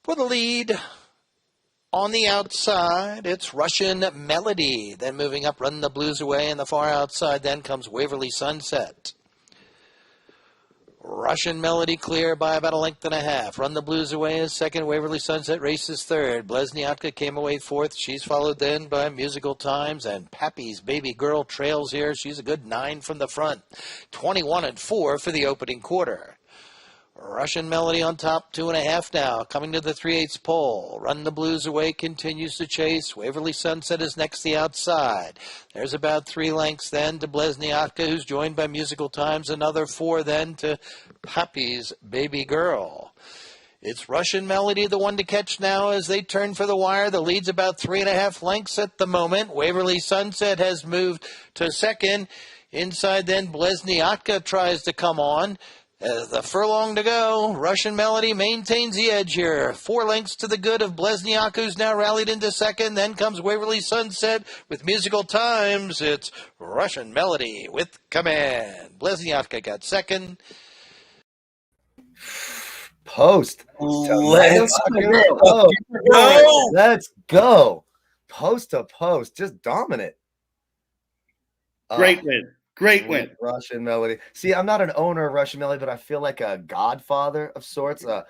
For the lead, on the outside, it's Russian Melody. Then moving up, Run the Blues Away. And the far outside, then comes Waverly Sunset. Russian Melody clear by about a length and a half. Run the Blues Away is second. Waverly Sunset races third. Blesniatka came away fourth. She's followed then by Musical Times. And Pappy's Baby Girl trails here. She's a good 9 from the front. 21-4 for the opening quarter. Russian Melody on top, 2.5 now. Coming to the 3/8 pole. Run the Blues Away continues to chase. Waverly Sunset is next the outside. There's about 3 lengths then to Blesniatka, who's joined by Musical Times. Another 4 then to Pappy's Baby Girl. It's Russian Melody, the one to catch now as they turn for the wire. The lead's about 3.5 lengths at the moment. Waverly Sunset has moved to second. Inside then, Blesniatka tries to come on. The furlong to go. Russian Melody maintains the edge here. 4 lengths to the good of Blesniak, who's now rallied into second. Then comes Waverly Sunset with Musical Times. It's Russian Melody with command. Blesniak got second. Post. Let's go. Let's go. Post to post. Just dominant. Great win. Great win. Russian Melody. See, I'm not an owner of Russian Melody, but I feel like a godfather of sorts, a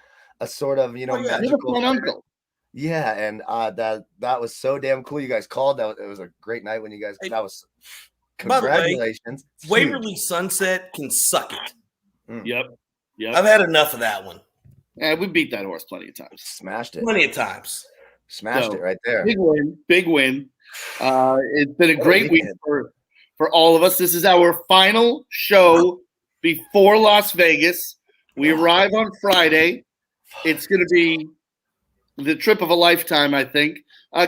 sort of, magical uncle. Yeah, and that was so damn cool. You guys called. It was a great night when you guys. That was congratulations. By the way, Waverly Sunset can suck it. Yep. I've had enough of that one. Yeah, we beat that horse plenty of times. Smashed it. Plenty of times. Smashed it right there. Big win. Big win. It's been a great week for all of us. This is our final show before Las Vegas. We arrive on Friday. It's going to be the trip of a lifetime, I think.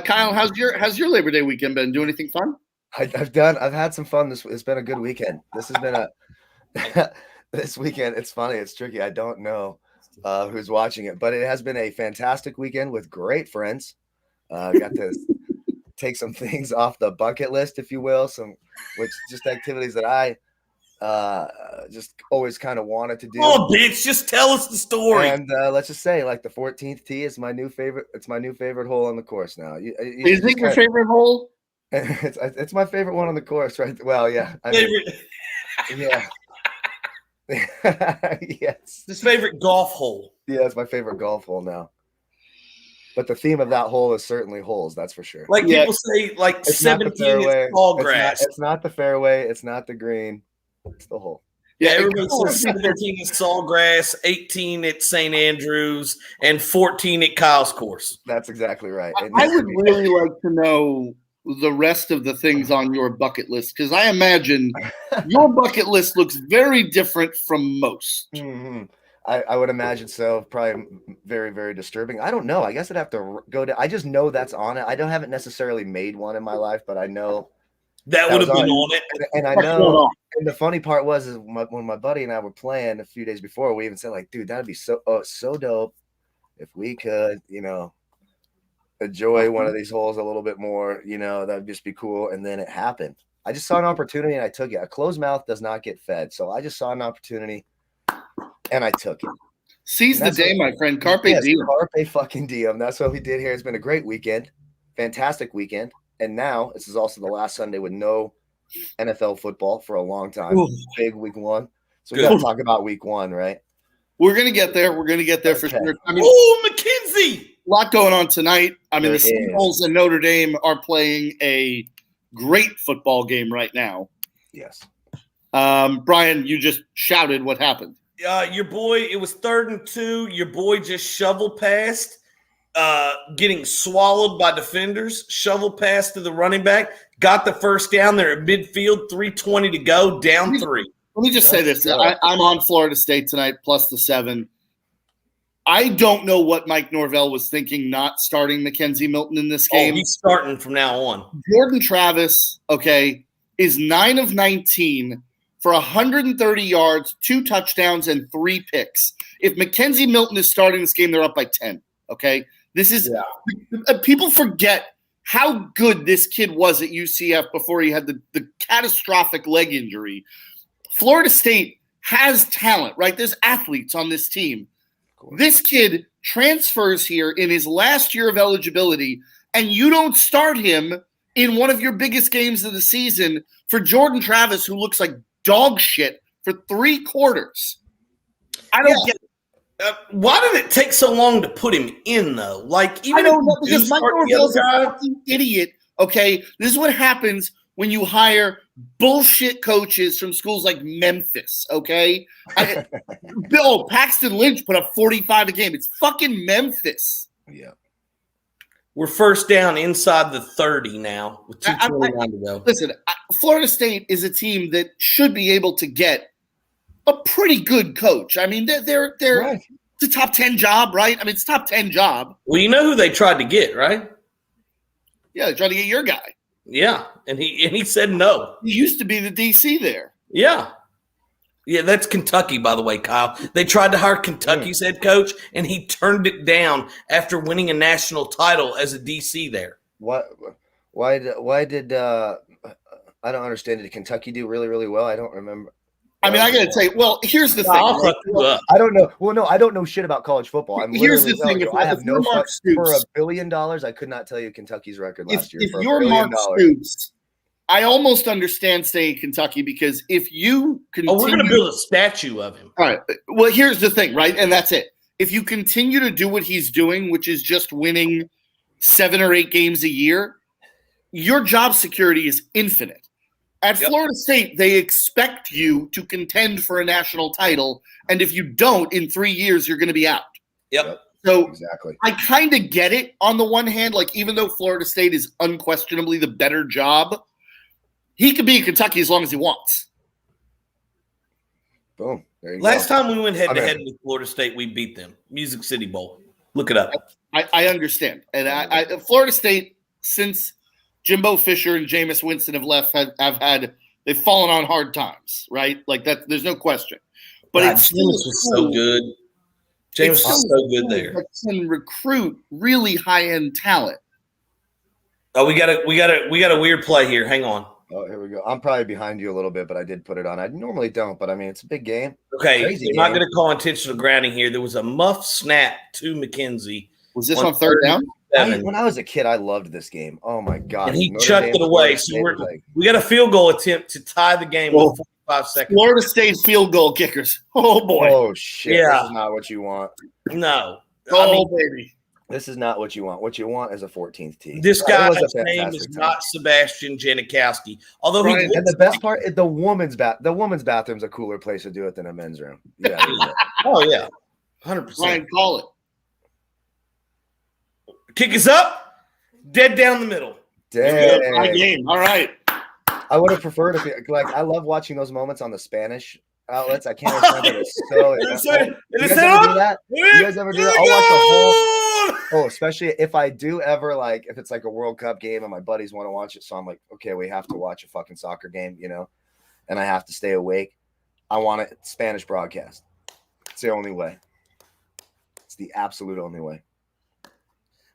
Kyle, how's your Labor Day weekend been? Do anything fun? I've had some fun. It's been a good weekend. This has been this weekend. It's funny. It's tricky. I don't know who's watching it, but it has been a fantastic weekend with great friends. Got to take some things off the bucket list, if you will, just activities that I just always kind of wanted to do. Oh, bitch, just tell us the story. And let's just say, like, the 14th tee is my new favorite. It's my new favorite hole on the course now. Is it your favorite hole? It's my favorite one on the course, right? Well, yeah. Yeah. Yes. His favorite golf hole. Yeah, it's my favorite golf hole now. But the theme of that hole is certainly holes, that's for sure. Like people say, like it's 17 is tall grass. It's not the fairway. It's not the green. It's the hole. Yeah, everybody says 17 is Sawgrass, 18 at St. Andrews, and 14 at Kyle's course. That's exactly right. I would really like to know the rest of the things on your bucket list, because I imagine your bucket list looks very different from most. Mm-hmm. I would imagine so. Probably very, very disturbing. I don't know. I guess I'd have to go to. I just know that's on it. I haven't necessarily made one in my life, but I know that would have been on it. And I know. And the funny part was when my buddy and I were playing a few days before, we even said, like, dude, that'd be so dope if we could, enjoy one of these holes a little bit more. That'd just be cool. And then it happened. I just saw an opportunity and I took it. A closed mouth does not get fed, so I just saw an opportunity. And I took it. Seize the day, my friend. Carpe diem. Carpe fucking diem. That's what we did here. It's been a great weekend. Fantastic weekend. And now this is also the last Sunday with no NFL football for a long time. Ooh. Big week 1. So we got to talk about week 1, right? We're going to get there. We're going to get there for sure. McKenzie! A lot going on tonight. The Seagulls and Notre Dame are playing a great football game right now. Yes. Brian, you just shouted what happened. Your boy, it was 3rd and 2. Your boy just shovel passed, getting swallowed by defenders. Shovel pass to the running back. Got the first down there at midfield. 3:20 to go. Down 3. Let me just say this. I'm on Florida State tonight, plus the 7. I don't know what Mike Norvell was thinking not starting Mackenzie Milton in this game. He's starting from now on. Jordan Travis, is 9 of 19 for 130 yards, 2 touchdowns, and 3 picks. If Mackenzie Milton is starting this game, they're up by 10. Okay? This is people forget how good this kid was at UCF before he had the catastrophic leg injury. Florida State has talent, right? There's athletes on this team. This kid transfers here in his last year of eligibility, and you don't start him in one of your biggest games of the season for Jordan Travis, who looks like dog shit for 3 quarters. I don't get it. Why did it take so long to put him in, though? Like, even I don't know, if you because Mike start the Norvell's other a guy- fucking idiot, okay? This is what happens when you hire bullshit coaches from schools like Memphis, okay? Paxton Lynch put up 45 a game. It's fucking Memphis. Yeah. We're first down inside the 30 now with 2:21 to go. Listen, Florida State is a team that should be able to get a pretty good coach. I mean, they're Right. it's a top 10 job, right? I mean, it's a top 10 job. Well, you know who they tried to get, right? Yeah, they're trying to get your guy. Yeah, and he said no. He used to be the DC there. Yeah. Yeah, that's Kentucky, by the way, Kyle. They tried to hire Kentucky's head coach, and he turned it down after winning a national title as a DC there. Why did I don't understand. Did Kentucky do really, really well? I don't remember. I mean, I got to tell you, well, here's the thing. I'll right? fuck you up. I don't know. Well, no, I don't know shit about college football. I'm Here's literally the thing, telling you, if- I have if no you're Mark fuck for Stoops- $1 billion. I could not tell you Kentucky's record last year. If for $1 you're billion. Mark Stoops, I almost understand staying in Kentucky because if you continue, Oh, we're going to build a statue of him. all right. Well, here's the thing, right? And that's it. If you continue to do what he's doing, which is just winning 7 or 8 games a year, your job security is infinite. At Yep. Florida State, they expect you to contend for a national title, and if you don't, in 3 years, you're going to be out. Yep. So Exactly. I kind of get it on the one hand. Like, even though Florida State is unquestionably the better job, he could be in Kentucky as long as he wants. Boom. There you Last go. time we went head-to-head Okay. with Florida State, we beat them. Music City Bowl. Look it up. I understand. And I Florida State, since Jimbo Fisher and Jameis Winston have left, they've fallen on hard times, right? Like that, there's no question. But God, it's Jameis was so good. James was so good there. Can recruit really high end talent. Oh, we got a weird play here. Hang on. Oh, here we go. I'm probably behind you a little bit, but I did put it on. I normally don't, but I mean, it's a big game. Okay, Crazy I'm not game. going to call intentional grounding here. There was a muff snap to McKenzie. Was this on third down? When I was a kid, I loved this game. Oh my god! And he Notre chucked Dame, it away. Florida So State was like, we got a field goal attempt to tie the game Well, with 45 seconds. Florida State field goal kickers. Oh boy. oh shit! Yeah. This is not what you want. No. Oh I mean, baby. This is not what you want. What you want is a 14th tee. this It guy's was a name fantastic is time. not Sebastian Janikowski. Although he Brian, looks And the best part, the woman's bathroom's a cooler place to do it than a men's room. Yeah. oh yeah. 100%. Ryan, call it. Kick is up, dead down the middle. My Dang. game. All right. I would have preferred if I love watching those moments on the Spanish outlets. I can't understand it. It's so. You guys ever do that? You guys ever do that? I'll watch the whole. Oh, especially if I do ever if it's like a World Cup game and my buddies want to watch it. So I'm like, okay, we have to watch a fucking soccer game, and I have to stay awake. I want it Spanish broadcast. It's the only way. It's the absolute only way.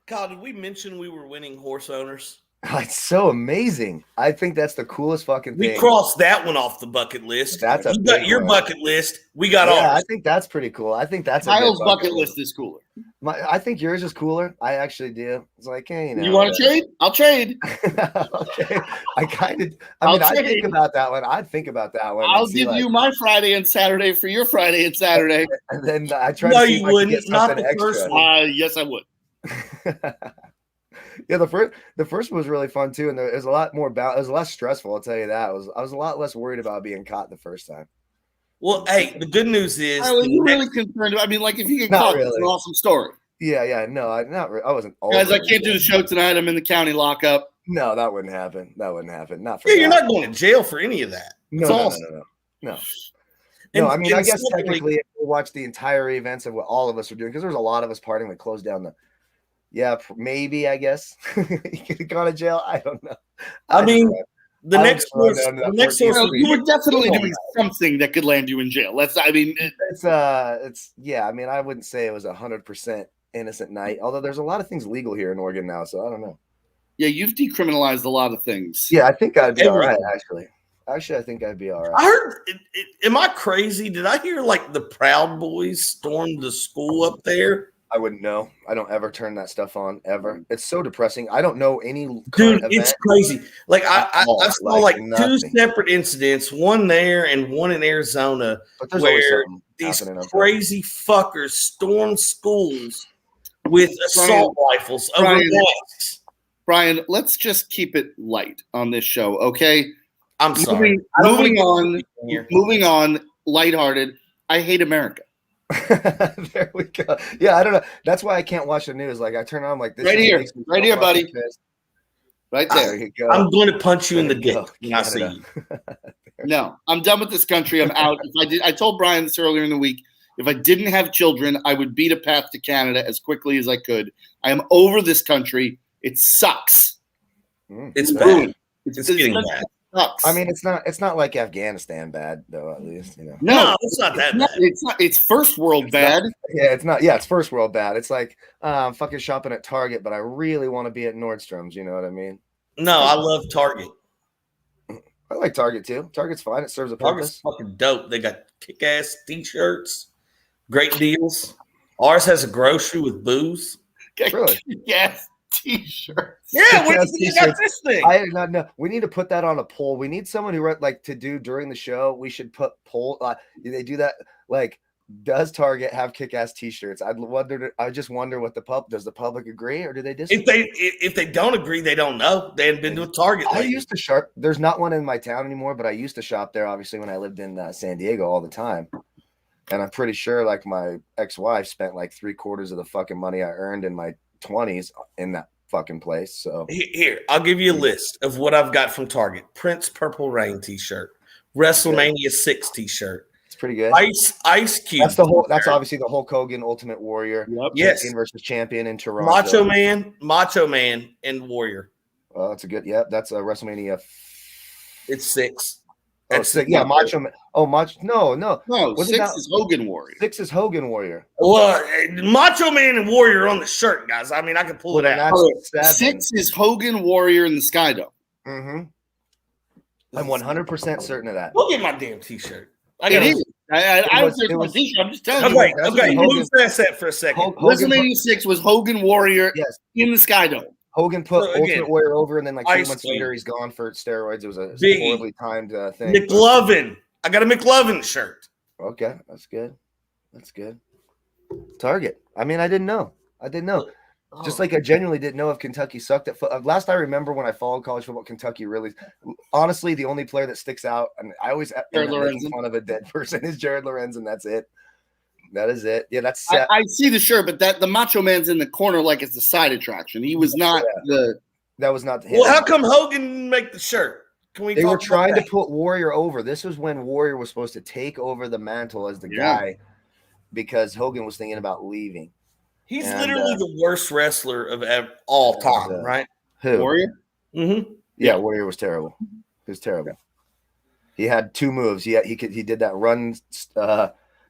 Kyle, did we mention we were winning horse owners? It's so amazing. I think that's the coolest fucking thing. We crossed that one off the bucket list. That's a you got big your one. bucket list. We got Yeah, I ours. think that's pretty cool. I think that's a Kyle's good bucket list is cooler. I think yours is cooler. I actually do. It's like, hey, You want to trade? I'll trade. Okay. I I'll I trade. think about that one. I'd think about that one. I'll and see, give you my Friday and Saturday for your Friday and Saturday. and then I try No, to see you if I can get wouldn't. Not something the first extra. one. Yes, I would. Yeah, the first one was really fun too, and it was a lot more it was less stressful. I'll tell you that. I was a lot less worried about being caught the first time. Well, hey, the good news is Are the you next- really concerned? I mean, like if you get Not caught, really. it's an awesome story. Yeah, no, I wasn't. Guys, I overly can't do the show tonight. I'm in the county lockup. No, that wouldn't happen. Not for yeah, you're that. not going to jail for any of that. No, It's no, awesome. no. And- No, I mean, I and guess secondly- technically, if we watch the entire events of what all of us are doing, because there's a lot of us partying that closed down the. Yeah, maybe I guess you could have gone to jail. I don't know. I mean, the I would next just run source, down to the that next 14th source, You were definitely Oh, doing something that could land you in jail. it's yeah. I mean, I wouldn't say it was 100% innocent night. Although there's a lot of things legal here in Oregon now, so I don't know. Yeah, you've decriminalized a lot of things. Yeah, I think I'd be all right. Everything. Actually, I think I'd be all right. I heard. Am I crazy? Did I hear like the Proud Boys stormed the school up there? I wouldn't know. I don't ever turn that stuff on ever. It's so depressing. I don't know any Dude, current it's event. crazy. Like I saw like two nothing. separate incidents, one there and one in Arizona, But there's always where something these happening. I'm crazy fuckers stormed schools with assault rifles over masks. Brian, let's just keep it light on this show, okay? I'm sorry. Moving on, lighthearted. I hate America. There we go. Yeah, I don't know. That's why I can't watch the news. Like I turn on, I'm like, this Right here, buddy. Pissed. Right there. There you go. I'm going to punch you in the dick go, when I see Canada. you. No, I'm done with this country. I'm out. I told Brian this earlier in the week. If I didn't have children, I would beat a path to Canada as quickly as I could. I am over this country. It sucks. It's bad. It's getting bad. bad. Sucks. I mean, it's not like Afghanistan bad though. At least No, it's not that bad. It's first world bad. It's not. Yeah, it's first world bad. It's like I'm fucking shopping at Target, but I really want to be at Nordstrom's. You know what I mean? No, I love Target. I like Target too. Target's fine. It serves a Target's purpose. fucking dope. They got kick-ass T-shirts, great deals. Ours has a grocery with booze. Really? Yes. T-shirts. Yeah, where do you got this thing? I did not know. We need to put that on a poll. We need someone who like to do during the show. We should put poll. They do that. Like, does Target have kick-ass T-shirts? I just wonder what does the public agree or do they disagree? If they don't agree, they don't know. They haven't been to a Target. I used to shop. There's not one in my town anymore, but I used to shop there. Obviously, when I lived in San Diego all the time. And I'm pretty sure, like, my ex-wife spent like 3/4 of the fucking money I earned in my 20s in that fucking place. So here, I'll give you a list of what I've got from Target. Prince Purple Rain T-shirt, WrestleMania 6 T-shirt. It's pretty good. Ice Cube. That's obviously the Hulk Hogan Ultimate Warrior. Yep. Yes. Champion versus champion in Toronto. Macho Man, and Warrior. Oh, that's a good. Yep, that's a WrestleMania. It's 6. Oh, 6. Yeah, Macho Man. Oh, No. No, 6 is Hogan Warrior. 6 is Hogan Warrior. Well, Macho Man and Warrior on the shirt, guys. I mean, I can pull it out. 6 is Hogan Warrior in the Sky Dome. Mm-hmm. I'm 100% certain of that. Look at my damn T-shirt. It is. I was there for my T-shirt. I'm just telling you. Okay. Move past that for a second. WrestleMania 6 was Hogan Warrior in the Sky Dome. Hogan put Ultimate Warrior over, and then like 2 months later, he's gone for steroids. It was a horribly timed thing. McLovin. I got a McLovin shirt. Okay, that's good. That's good. Target. I mean, I didn't know. Just like I genuinely didn't know if Kentucky sucked at football. Last I remember when I followed college football, Kentucky really, honestly, the only player that sticks out, and I always make fun of a dead person, is Jared Lorenzen. That's it. That is it. Yeah, that's. I see the shirt, but the Macho Man's in the corner like it's the side attraction. He was not That was not him. Well, how come Hogan didn't make the shirt? They were trying to put Warrior over. This was when Warrior was supposed to take over the mantle as the guy, because Hogan was thinking about leaving. He's literally the worst wrestler of all time, right? Who? Warrior? Mm-hmm. Yeah, Warrior was terrible. He was terrible. He had 2 moves. He did that run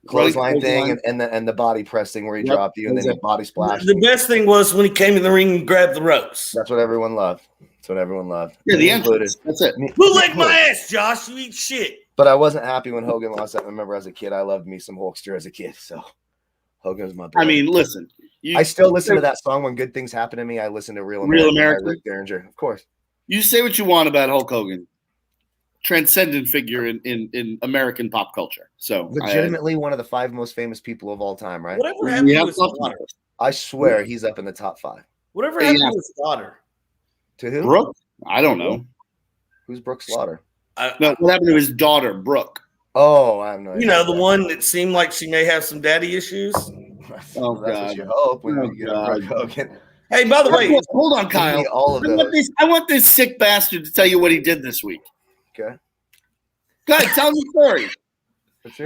clothesline thing and the body press thing where he dropped you and then the body splash. The best thing was when he came in the ring and grabbed the ropes. That's what everyone loved. Yeah, the entrance. That's it. Who licked my ass, Josh? You eat shit. But I wasn't happy when Hogan lost that. I remember as a kid, I loved me some Hulkster as a kid. So Hogan was my boy. I mean, listen. I still listen to that song when good things happen to me. I listen to Real America. Rick Derringer, of course. You say what you want about Hulk Hogan. Transcendent figure in American pop culture. So legitimately one of the 5 most famous people of all time, right? Whatever happened to his daughter? I swear he's up in the top 5. Whatever happened to his daughter? To who? Brooke? I don't know. Who's Brooke Slaughter? No, what happened to his daughter, Brooke? Oh, I have no idea. You know, the one that seemed like she may have some daddy issues. Oh, that's what you hope when you get Hulk Hogan. Hey, by the way, hold on, Kyle. I want this sick bastard to tell you what he did this week. Okay. Go ahead, tell me the story.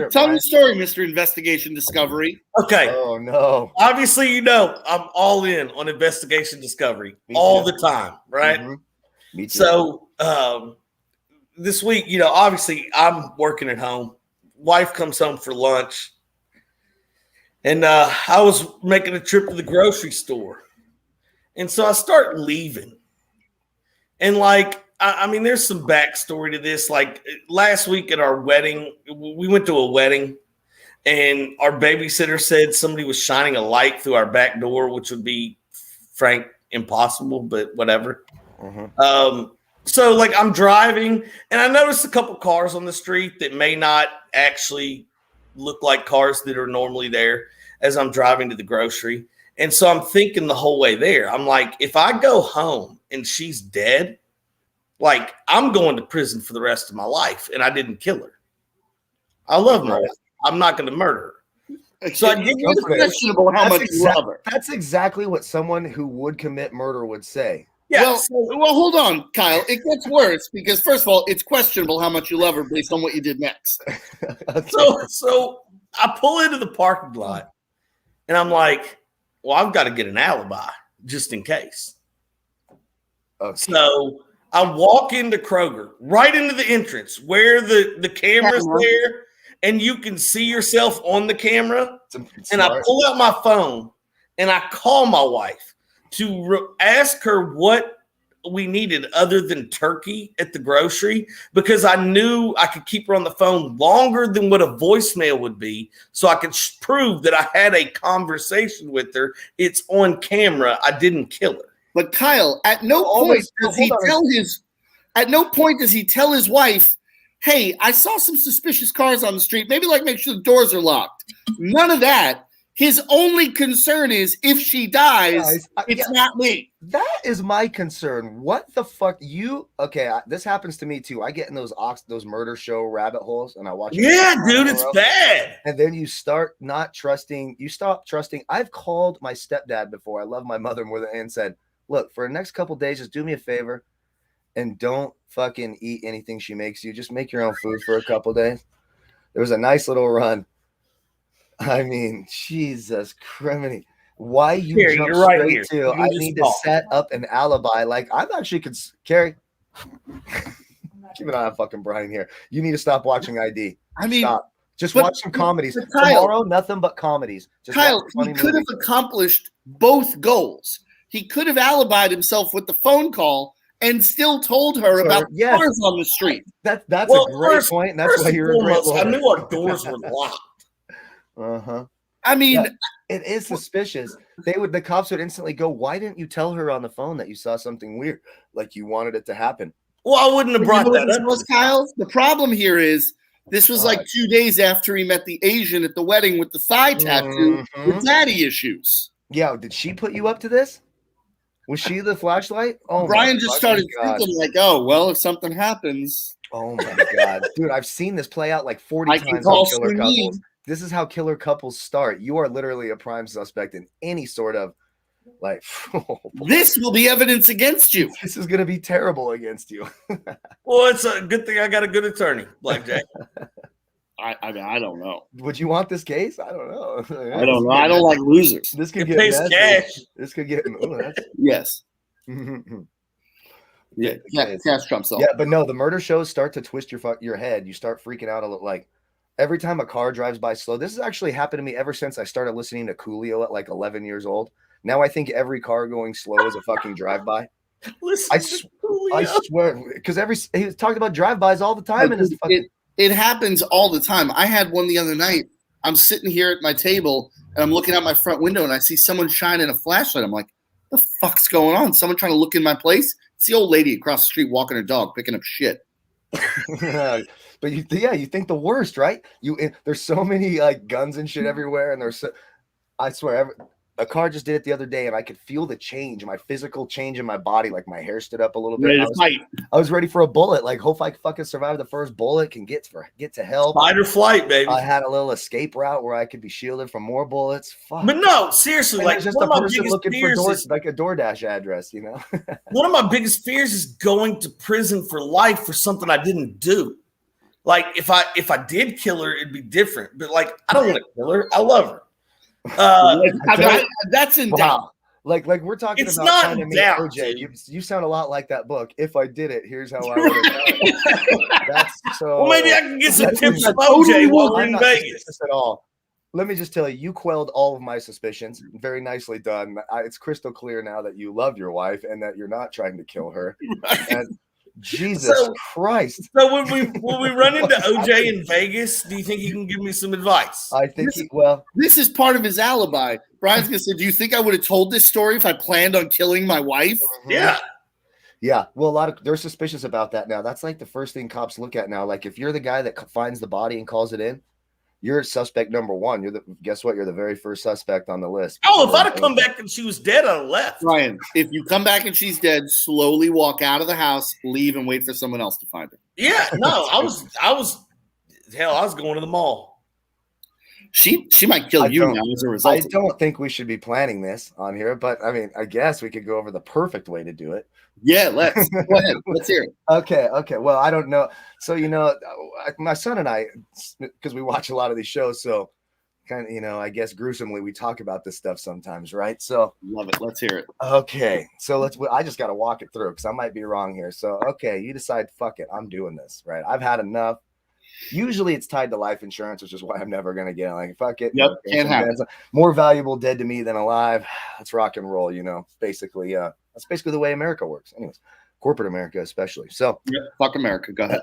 Tell me the story, Mr. Investigation Discovery. Okay. Oh, no. Obviously, you know, I'm all in on Investigation Discovery all the time, right? Mm-hmm. Me too. So this week, you know, obviously I'm working at home. Wife comes home for lunch. And I was making a trip to the grocery store. And so I start leaving. And like, I mean, there's some backstory to this. Like last week at our wedding, we went to a wedding, and our babysitter said somebody was shining a light through our back door, which would be, frank, impossible, but whatever. So like I'm driving and I noticed a couple cars on the street that may not actually look like cars that are normally there as I'm driving to the grocery. And so I'm thinking the whole way there, I'm like, if I go home and she's dead, like I'm going to prison for the rest of my life and I didn't kill her. I love my wife. I'm not going to murder her. So I give you It's questionable how much you love her. That's exactly what someone who would commit murder would say. Yeah. Well, hold on, Kyle. It gets worse because, first of all, it's questionable how much you love her based on what you did next. So I pull into the parking lot, and I'm like, well, I've got to get an alibi just in case. Okay. So I walk into Kroger, right into the entrance where the camera's there, and you can see yourself on the camera. And I pull out my phone, and I call my wife to ask her what we needed other than turkey at the grocery, because I knew I could keep her on the phone longer than what a voicemail would be, so I could prove that I had a conversation with her. It's on camera. I didn't kill her. But Kyle, at no point does he tell his wife, "Hey, I saw some suspicious cars on the street. Maybe make sure the doors are locked." None of that. His only concern is if she dies, it's not me. That is my concern. What the fuck? This happens to me too. I get in those murder show rabbit holes and I watch. Yeah, dude, it's bad. And then you start not trusting. You stop trusting. I've called my stepdad before. I love my mother more than and said, look, for the next couple days, just do me a favor and don't fucking eat anything she makes you. Just make your own food for a couple days. There was a nice little run. I mean, Jesus criminy. Why you jump right straight here. to I need to set up an alibi? Like, I'm actually Carrie. Keep an eye on fucking Brian here. You need to stop watching ID. I mean, stop. Just watch some comedies. Kyle, tomorrow, nothing but comedies. Just Kyle, he could have accomplished both goals. He could have alibied himself with the phone call and still told her about the cars on the street. That's a great point. And that's why you're a great lawyer. I knew our doors were locked. I mean, it is suspicious. The cops would instantly go, "Why didn't you tell her on the phone that you saw something weird, like you wanted it to happen?" Well, I wouldn't have brought that up. Kyle, the problem here is this was 2 days after he met the Asian at the wedding with the thigh tattoo with daddy issues. Yeah, did she put you up to this? Was she the flashlight? Oh, Brian just started thinking oh, well, if something happens. Oh my God, dude, I've seen this play out 40 times on Killer Couples. This is how killer couples start. You are literally a prime suspect in any sort of this will be evidence against you. This is going to be terrible against you. Well, it's a good thing I got a good attorney, BlackJack. I mean, I don't know. Would you want this case? I don't know. I don't know. I don't like losers. This could get messy. Cash. This could get yes. Yeah, cash trumps all. Yeah, but no, the murder shows start to twist your head. You start freaking out a little. Every time a car drives by slow, this has actually happened to me ever since I started listening to Coolio at 11 years old. Now I think every car going slow is a fucking drive-by. I swear, because he was talking about drive-bys all the time. It happens all the time. I had one the other night. I'm sitting here at my table, and I'm looking out my front window, and I see someone shining a flashlight. I'm like, the fuck's going on? Someone trying to look in my place? It's the old lady across the street walking her dog, picking up shit. But you think the worst, right? There's so many guns and shit everywhere, and I swear a car just did it the other day, and I could feel the change, my physical change in my body. My hair stood up a little bit. I was ready for a bullet. Hope I fucking survive the first bullet, can get to help. Fight or flight, baby. I had a little escape route where I could be shielded from more bullets. Fuck. But no, seriously, just a person looking for a DoorDash address, One of my biggest fears is going to prison for life for something I didn't do. If I did kill her, it'd be different. But I don't want to kill her. I love her. That's in doubt. We're talking it's about not trying to meet doubt, OJ. You sound a lot like that book. If I did it, here's how I would have done it. That's so. Well, maybe I can get some tips from OJ while we're in Vegas. At all. Let me just tell you, you quelled all of my suspicions. Very nicely done. It's crystal clear now that you love your wife and that you're not trying to kill her. And Jesus Christ. So when we run into OJ in Vegas, do you think he can give me some advice? I think this is part of his alibi. Brian's gonna say, "Do you think I would have told this story if I planned on killing my wife?" Yeah. Yeah, well, they're suspicious about that now. That's like the first thing cops look at now. Like if you're the guy that finds the body and calls it in, you're suspect number one. Guess what? You're the very first suspect on the list. Oh, if I'd have come back and she was dead, I'd have left. Brian, if you come back and she's dead, slowly walk out of the house, leave, and wait for someone else to find her. Yeah, no, I was going to the mall. She might kill you now as a result. I don't think we should be planning this on here, but I mean, I guess we could go over the perfect way to do it. Yeah, let's go ahead. Let's hear it. Okay. Well, I don't know. So, my son and I, because we watch a lot of these shows, so kind of, I guess gruesomely, we talk about this stuff sometimes, right? So love it. Let's hear it. Okay. So I just got to walk it through because I might be wrong here. So, okay, you decide, fuck it, I'm doing this, right? I've had enough. Usually it's tied to life insurance, which is why I'm never going to get it. Like, fuck it. Yep, can't happen. More valuable dead to me than alive. Let's rock and roll, basically. That's basically the way America works. Anyways, corporate America especially. So, fuck America. Go ahead.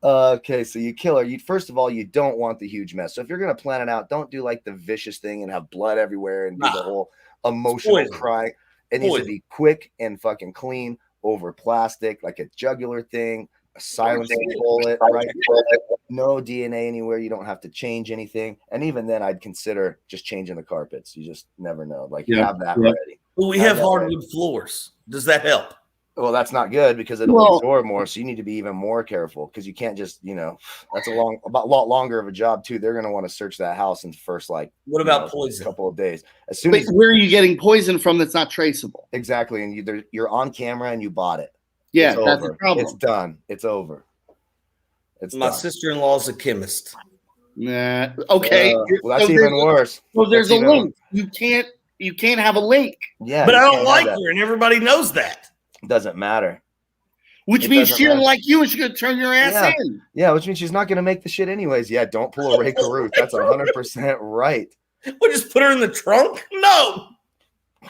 Okay, so you kill her. First of all, you don't want the huge mess. So if you're going to plan it out, don't do like the vicious thing and have blood everywhere and do the whole emotional crying. It needs to be quick and fucking clean over plastic, like a jugular thing. A silencing bullet, right? No DNA anywhere. You don't have to change anything. And even then, I'd consider just changing the carpets. You just never know. Like, you have that ready. Well, we have hardwood floors. Does that help? Well, that's not good because it'll absorb more. So you need to be even more careful because you can't just, that's a lot longer of a job too. They're going to want to search that house in the first, what about poison? Couple of days. As soon as where are you getting poison from that's not traceable? Exactly. And you're on camera and you bought it. Yeah, that's the problem. It's done. It's over. My sister-in-law's a chemist. Nah. Okay. Well, that's even worse. Well, there's a link. You can't have a link. Yeah. But I don't like her, and everybody knows that. Doesn't matter. Which means she doesn't like you and she's going to turn your ass in. Yeah, which means she's not going to make the shit anyways. Yeah, don't pull a Ray Caruth. That's 100% right. We'll just put her in the trunk? No.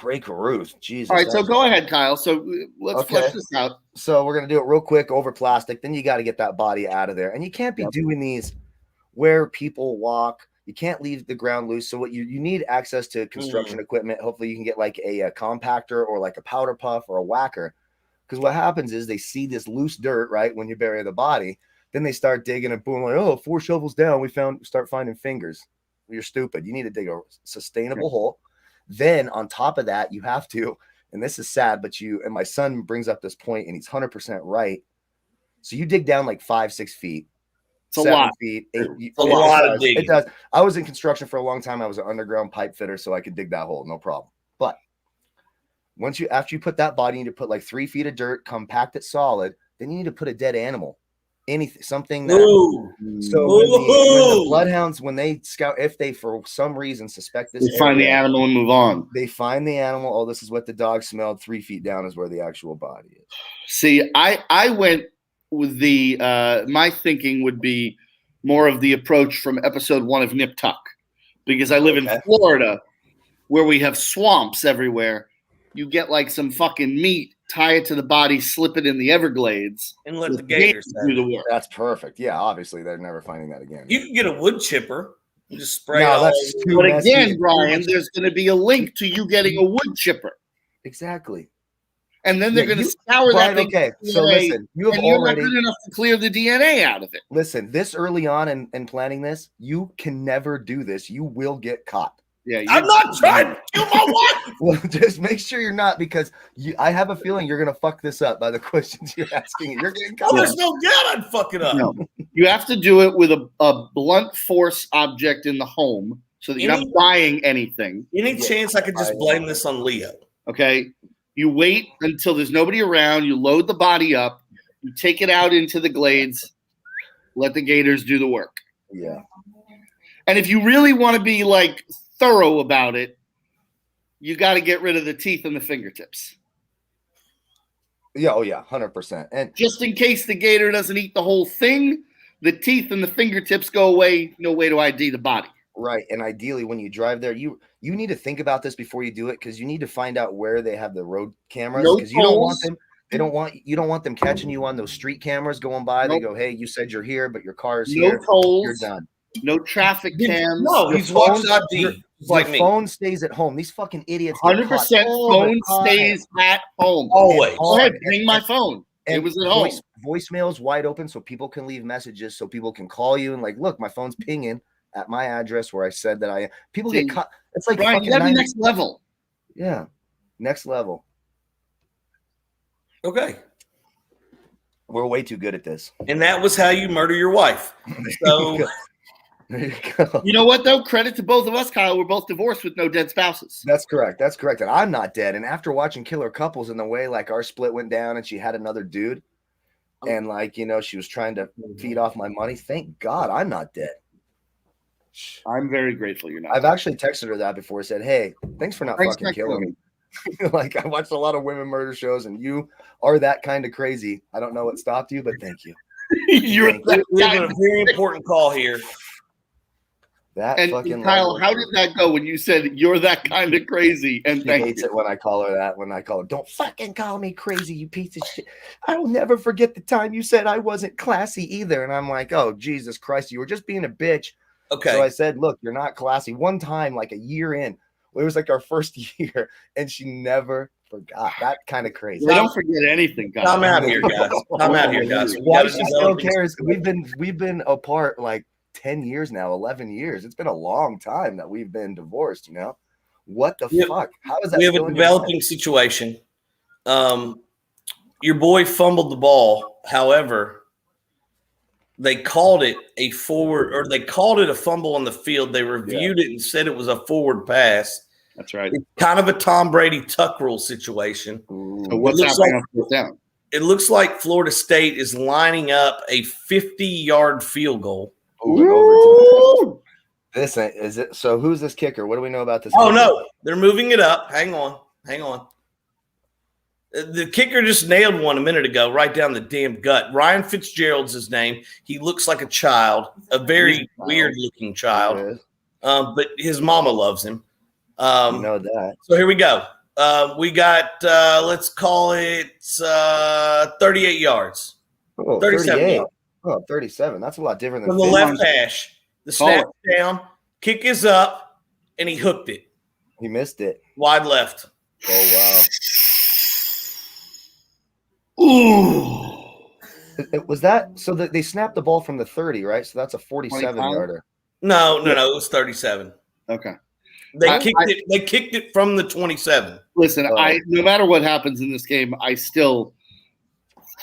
Ray Caruth. Jesus. All right, so go ahead, Kyle. So let's flesh this out. So we're going to do it real quick over plastic. Then you got to get that body out of there. And you can't be doing these where people walk. You can't leave the ground loose. So what you need access to construction equipment. Hopefully you can get like a compactor or like a powder puff or a whacker. Because what happens is they see this loose dirt, right, when you bury the body. Then they start digging and boom, like, 4 shovels down, start finding fingers. You're stupid. You need to dig a sustainable hole. Then on top of that, you have to, and this is sad, but and my son brings up this point and he's 100% right. So you dig down like 5-6 feet. It's a lot. 7 feet. It's a lot of digging. It does. I was in construction for a long time. I was an underground pipe fitter, so I could dig that hole, no problem. But after you put that body, you need to put like 3 feet of dirt, compact it solid. Then you need to put a dead animal. Something that when the bloodhounds, when they scout, if they for some reason suspect this, they find the animal and move on. They find the animal. Oh, this is what the dog smelled. 3 feet down is where the actual body is. See, I went with the my thinking would be more of the approach from episode 1 of Nip Tuck, because I live in Florida where we have swamps everywhere. You get like some fucking meat, tie it to the body, slip it in the Everglades, and let the gators do the work. That's perfect. Yeah, obviously they're never finding that again. You can get a wood chipper and just spray. But again, Brian, there's going to be a link to you getting a wood chipper. Exactly. And then they're going to scour that thing. Okay, so listen, you're not good enough to clear the DNA out of it. Listen, this early on in planning this, you can never do this. You will get caught. Yeah, I'm not trying to kill my wife. Well, just make sure you're not, because I have a feeling you're going to fuck this up by the questions you're asking. You're getting caught. There's no doubt I'd fuck it up. No. You have to do it with a blunt force object in the home so that you're not buying anything. Any chance I could just blame this on Leo? Okay. You wait until there's nobody around. You load the body up. You take it out into the glades. Let the gators do the work. Yeah. And if you really want to be like thorough about it, you got to get rid of the teeth and the fingertips. Yeah, 100%. And just in case the gator doesn't eat the whole thing, the teeth and the fingertips go away. No way to ID the body. Right. And ideally, when you drive there, you need to think about this before you do it, because you need to find out where they have the road cameras, No because you don't want tolls. them. You don't want them catching you on those street cameras going by. They Nope. go, hey, you said you're here, but your car is No here. You're tolls. done. No traffic cams. No, Your he's watched phone- ID. Just like Your me. phone stays at home. These fucking idiots. Get 100% caught all the phone time. stays at home. Always. Go ahead, ring my phone. It And was at home. Voicemail's wide open, so people can leave messages, so people can call you and like, look, my phone's pinging at my address where I said that I am. People See, get caught. It's like Brian, you fucking gotta be 90 next level. Yeah, next level. Okay. We're way too good at this. And that was how you murder your wife. So There you go. You know what, though? Credit to both of us, Kyle. We're both divorced with no dead spouses. That's correct. That's correct. And I'm not dead. And after watching Killer Couples and the way like our split went down and she had another dude and like, you know, she was trying to feed off my money. Thank God I'm not dead. I'm very grateful you're not. I've actually texted her that before. Said, hey, thanks for not Thanks fucking for killing me. Like I watched a lot of women murder shows and you are that kind of crazy. I don't know what stopped you, but thank you. You're Thank that we have guy. a very important call here. That And fucking Kyle, level. how did that go when you said you're that kind of crazy? And She thank hates you. it when I call her that. When I call her, don't fucking call me crazy, you piece of shit. I will never forget the time you said I wasn't classy either. And I'm like, oh, Jesus Christ, you were just being a bitch. Okay. So I said, look, you're not classy. One time, like a year in, it was like our first year, and she never forgot. That kind of crazy. They don't forget anything, Kyle. I'm out here, guys. I'm out here, guys. We Why gotta she still develop- cares? We've been apart like 10 years now, 11 years. It's been a long time that we've been divorced, you know? What the Yeah. fuck? How is that We have still a in your developing mind? situation. Your boy fumbled the ball. However, they called it a forward, or they called it a fumble on the field. They reviewed it and said it was a forward pass. That's right. It's kind of a Tom Brady tuck rule situation. So what's It looks happening like- on fourth down? It looks like Florida State is lining up a 50-yard field goal. Moving over to this ain't, is it? So who's this kicker? What do we know about this? Oh kicker? no, they're moving it up. Hang on. The kicker just nailed one a minute ago, right down the damn gut. Ryan Fitzgerald's his name. He looks like a child, a very weird-looking There child, it is. but his mama loves him. You know that. So here we go. We got let's call it 38 yards. Oh, 37 38. yards. Oh, 37. That's a lot different than From the 50. left hash. The snap down, kick is up, and he hooked it. He missed it. Wide left. Oh, wow. Ooh. Was that so that they snapped the ball from the 30, right? So that's a 47 25? yarder. No, it was 37. Okay. They kicked it from the 27. Listen, Oh. no matter what happens in this game, I still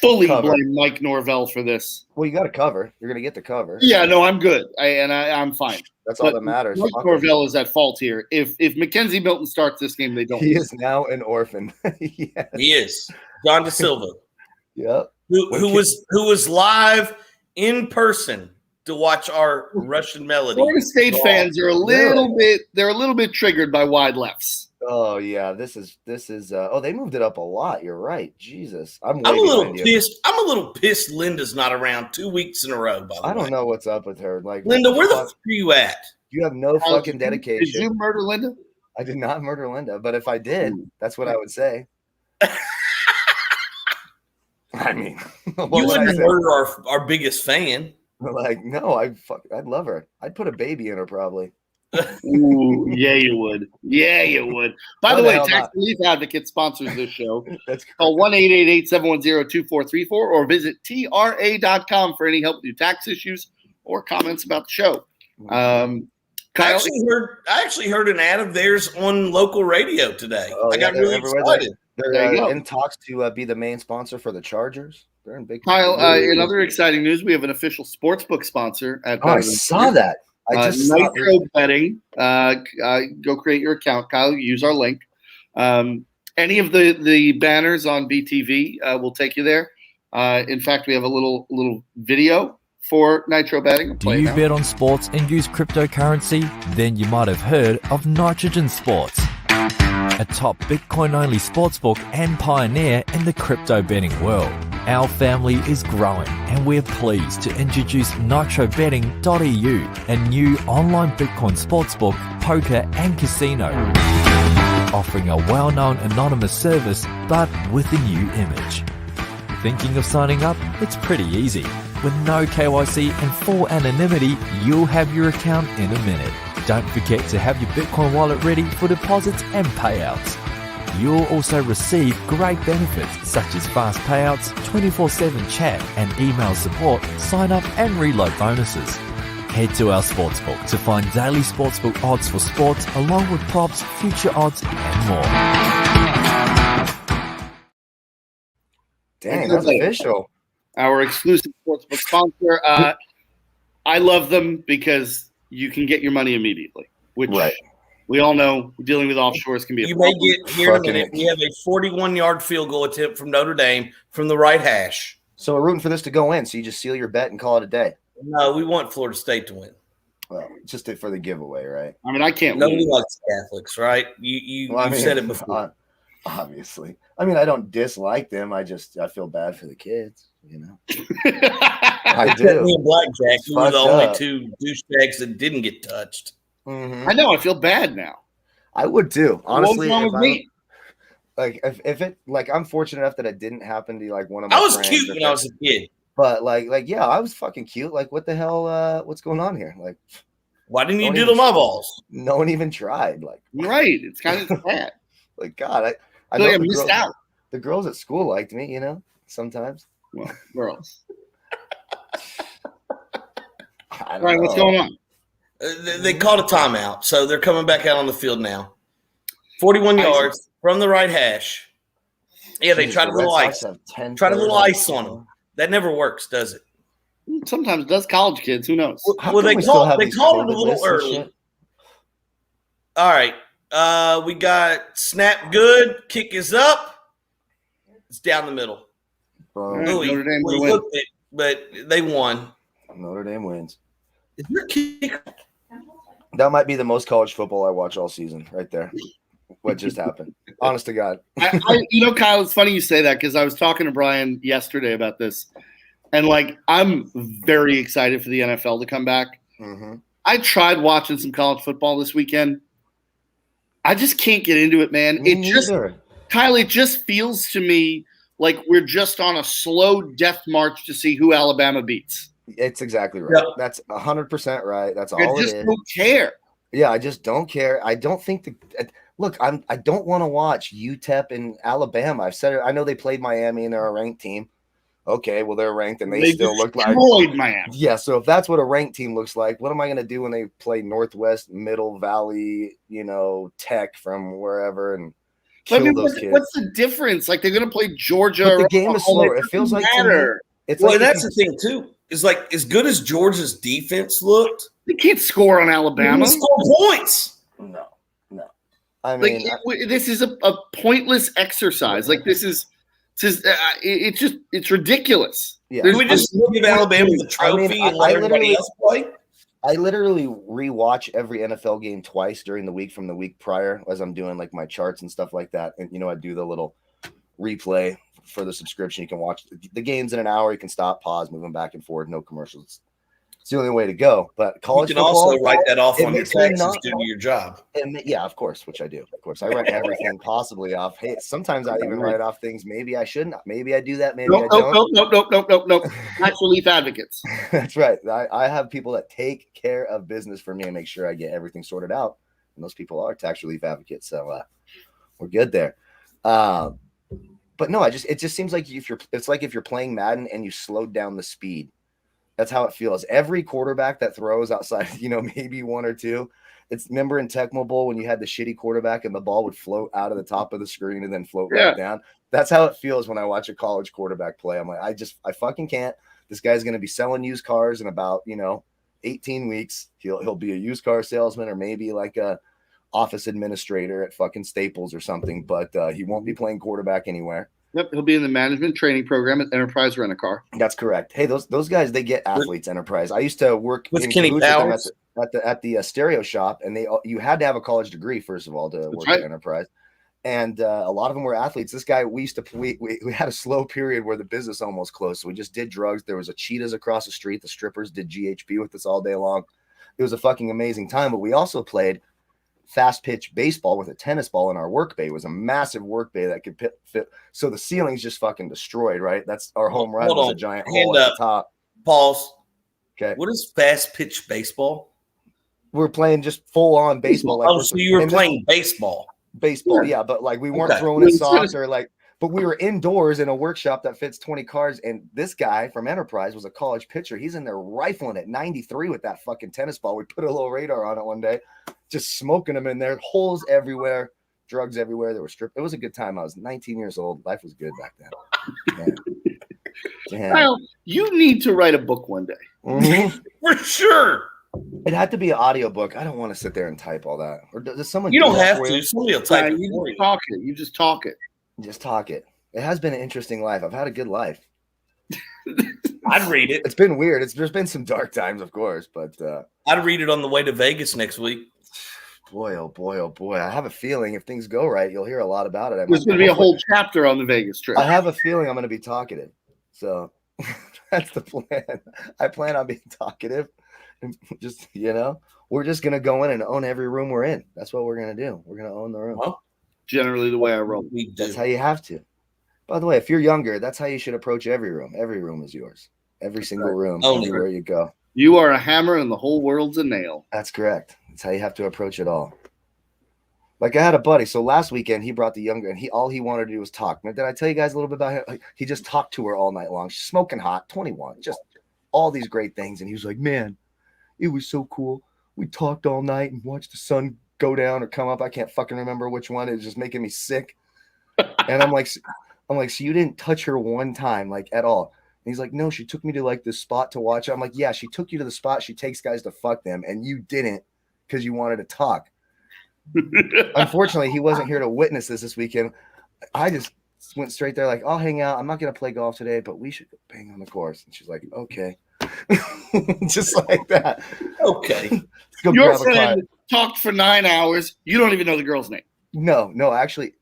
fully Cover. blame Mike Norvell for this. Well, you got to cover. You're going to get the cover. Yeah, no, I'm good. I'm fine. That's all But that matters. Mike Fuck him. Norvell is at fault here. If Mackenzie Milton starts this game, they don't. He is now an orphan. Yeah. He is. John De Silva, Yep. who was live in person to watch our Russian melody. Florida State fans are a little bit triggered by wide lefts. Oh yeah, this is oh, they moved it up a lot. You're right. Jesus. I'm I'm a way little behind you. pissed. I'm a little pissed Linda's not around 2 weeks in a row, by the way. I don't know what's up with her. Like Linda, what where the fuck? fuck are you at? You have no Kyle, fucking Did dedication. you murder Linda? I did not murder Linda, but if I did, that's what I would say. I mean, what You would I wouldn't say? murder our biggest fan. Like, no, I'd love her. I'd put a baby in her probably. Ooh, yeah, you would. Yeah, you would. By No, the the way, hell Tax not. Relief Advocate sponsors this show. That's Call 1-888-710-2434 or visit TRA.com for any help with your tax issues or comments about the show. I Kyle, actually heard an ad of theirs on local radio today. Oh, I yeah, got they're really everywhere. excited. There They're you go. in talks to be the main sponsor for the Chargers. They're in big. Kyle, in other exciting news, we have an official sportsbook sponsor at Oh, I saw that. I just saw Nitro Betting. Go create your account, Kyle. Use our link. Any of the banners on BTV will take you there. In fact, we have a little video for Nitro Betting. Do you bet on sports and use cryptocurrency? Then you might have heard of Nitrogen Sports, a top Bitcoin-only sportsbook and pioneer in the crypto betting world. Our family is growing, and we're pleased to introduce Nitrobetting Eu, a new online Bitcoin sportsbook, poker, and casino, offering a well-known anonymous service, but with a new image. Thinking of signing up? It's pretty easy. With no KYC and full anonymity, you'll have your account in a minute. Don't forget to have your Bitcoin wallet ready for deposits and payouts. You'll also receive great benefits such as fast payouts, 24/7 chat and email support, sign up and reload bonuses. Head to our sportsbook to find daily sportsbook odds for sports along with props, future odds and more. Dang, that's official. Our exclusive sportsbook sponsor. I love them because you can get your money immediately, which we all know dealing with offshores can be a You problem. may get here in a minute. We have a 41-yard field goal attempt from Notre Dame from the right hash. So we're rooting for this to go in. So you just seal your bet and call it a day. No, we want Florida State to win. Well, just for the giveaway, right? I mean, I can't Nobody win. likes Catholics, right? You said it before. Obviously. I mean, I don't dislike them. I feel bad for the kids, you know. I do. Me and BlackJack, who were the only up. two douchebags that didn't get touched. Mm-hmm. I know. I feel bad now. I would too. Honestly, What's wrong with me? if it I'm fortunate enough that it didn't happen to like one of my I was friends cute when I was a kid. But yeah, I was fucking cute. Like, what the hell? What's going on here? Like, Why didn't you Don't diddle even- my balls? no one even tried. Like, Right. It's kind of sad. like God, I feel know like I the missed girls, out. the girls at school liked me, you know. Sometimes. Well, girls. I don't Right. What's know. going on? They called a timeout, so they're coming back out on the field now. 41 yards from the right hash. Yeah, they Jesus, tried a the little Red ice. Sox have 10 Tried a little players on ice the on team. them. That never works, does it? Sometimes it does college kids. Who knows? How Well, come they we still called have it these a COVID little lists and early. shit? All right. We got snap good. Kick is up. It's down the middle. Bro, Right. Louis, Notre Dame we will win. looked at, but they won. Notre Dame wins. Is your kick? That might be the most college football I watch all season, right there. What just happened? Honest to God. Kyle, it's funny you say that because I was talking to Brian yesterday about this. And, I'm very excited for the NFL to come back. Mm-hmm. I tried watching some college football this weekend. I just can't get into it, man. Kyle, it just feels to me like we're just on a slow death march to see who Alabama beats. It's exactly right. Yeah. That's 100% right. That's I all it just is. don't care. Yeah, I just don't care. I don't think look, I don't want to watch UTEP and Alabama. I've said it. I know they played Miami and they're a ranked team. Okay, well, they're ranked and they still look like destroyed Miami. Yeah, so if that's what a ranked team looks like, what am I going to do when they play Northwest, Middle Valley, Tech from wherever and kill those kids? What's the difference? Like, they're going to play Georgia. But the game is slower. It feels like to me, it's Well, like that's the thing, too. It's like as good as Georgia's defense looked, They can't score on they Alabama. didn't score points. No. I mean, This is a pointless exercise. Like, it's ridiculous. yeah. Can we just give Alabama the trophy and let everybody else play? I literally rewatch every NFL game twice during the week from the week prior as I'm doing like my charts and stuff like that. And I do the little replay for the subscription. You can watch the games in an hour. You can stop, pause, move them back and forward. No commercials. It's the only way to go. But college You can football, also write that off it on your makes me taxes not- due to your job. yeah, of course, which I do. Of course, I write everything possibly off. Hey, sometimes I even write off things maybe I shouldn't. Maybe I do that. Maybe I don't. Nope. Tax relief advocates. That's right. I have people that take care of business for me and make sure I get everything sorted out. And those people are tax relief advocates. So we're good there. But no, it just seems like it's like if you're playing Madden and you slowed down the speed. That's how it feels. Every quarterback that throws outside, maybe one or two. Remember in Tecmo Bowl when you had the shitty quarterback and the ball would float out of the top of the screen and then float back down. That's how it feels when I watch a college quarterback play. I'm like, I fucking can't. This guy's going to be selling used cars in about, 18 weeks. He'll be a used car salesman or maybe like a office administrator at fucking Staples or something, but he won't be playing quarterback anywhere. Yep, he'll be in the management training program at Enterprise Rent-A-Car. That's correct. Hey, those guys, they get athletes enterprise. I used to work With in Kenny cahoots with them Powers. at the stereo shop, and you had to have a college degree first of all to work right. at Enterprise. And a lot of them were athletes. This guy, we had a slow period where the business almost closed. So we just did drugs. There was a Cheetahs across the street. The strippers did GHB with us all day long. It was a fucking amazing time. But we also played fast pitch baseball with a tennis ball in our work bay. It was a massive work bay that could fit. So the ceiling's just fucking destroyed, right? That's our home run was a giant hole at the top. Pause. Okay. What is fast pitch baseball? We're playing just full on baseball. Like so you were playing baseball. Baseball, yeah, but like we weren't throwing it soft or like, but we were indoors in a workshop that fits 20 cars. And this guy from Enterprise was a college pitcher. He's in there rifling at 93 with that fucking tennis ball. We put a little radar on it one day, just smoking them in there, holes everywhere, drugs everywhere. There were It was a good time. I was 19 years old. Life was good back then. Yeah. Well, you need to write a book one day. Mm-hmm. For sure. It had to be an audiobook. I don't want to sit there and type all that. Or does someone? You don't have to. to. Somebody will type it You for just you. talk it. You just talk it. Just talk it. It has been an interesting life. I've had a good life. I'd read it. It's been weird. There's been some dark times, of course, but I'd read it on the way to Vegas next week. boy, oh boy, oh boy. I have a feeling if things go right, you'll hear a lot about it. There's going to be a whole chapter on the Vegas trip. I have a feeling I'm going to be talkative. So that's the plan. I plan on being talkative. And just, we're just going to go in and own every room we're in. That's what we're going to do. We're going to own the room. Well, Generally the way I roll. That's how you have to. By the way, if you're younger, that's how you should approach every room. Every room is yours. Every single room, everywhere you go. You are a hammer and the whole world's a nail. That's correct. That's how you have to approach it all. Like I had a buddy. So last weekend he brought the younger, and all he wanted to do was talk. Now, did I tell you guys a little bit about him? Like, he just talked to her all night long. She's smoking hot, 21, just all these great things. And he was like, man, it was so cool. We talked all night and watched the sun go down or come up. I can't fucking remember which one. It was just making me sick. And I'm like, so you didn't touch her one time, like at all. And he's like, no, she took me to like this spot to watch. I'm like, yeah, she took you to the spot. She takes guys to fuck them. And you didn't because you wanted to talk. Unfortunately, he wasn't here to witness this weekend. I just went straight there like, I'll hang out. I'm not going to play golf today, but we should go bang on the course. And she's like, okay. Just like that. Okay. Let's go Your grab a car. friend talked for 9 hours. You don't even know the girl's name. No, actually,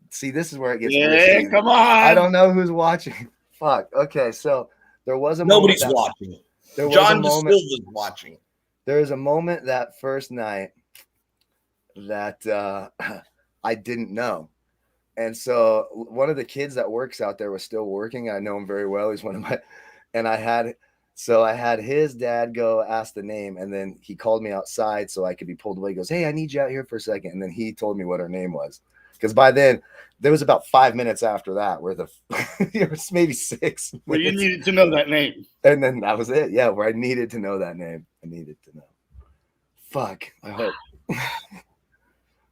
see, this is where it gets Yeah, risky. come on. I don't know who's watching. Fuck. Okay, so there was a Nobody's moment watching. There was John a moment. DeSilva's watching. There was a moment that first night that I didn't know. And so one of the kids that works out there was still working. I know him very well. He's one of my, and I had his dad go ask the name, and then he called me outside so I could be pulled away. He goes, hey, I need you out here for a second. And then he told me what her name was. Because by then, there was about 5 minutes after that where it was maybe 6. Well, you needed to know that name. And then that was it. Yeah, where I needed to know that name. I needed to know. Fuck. I hope.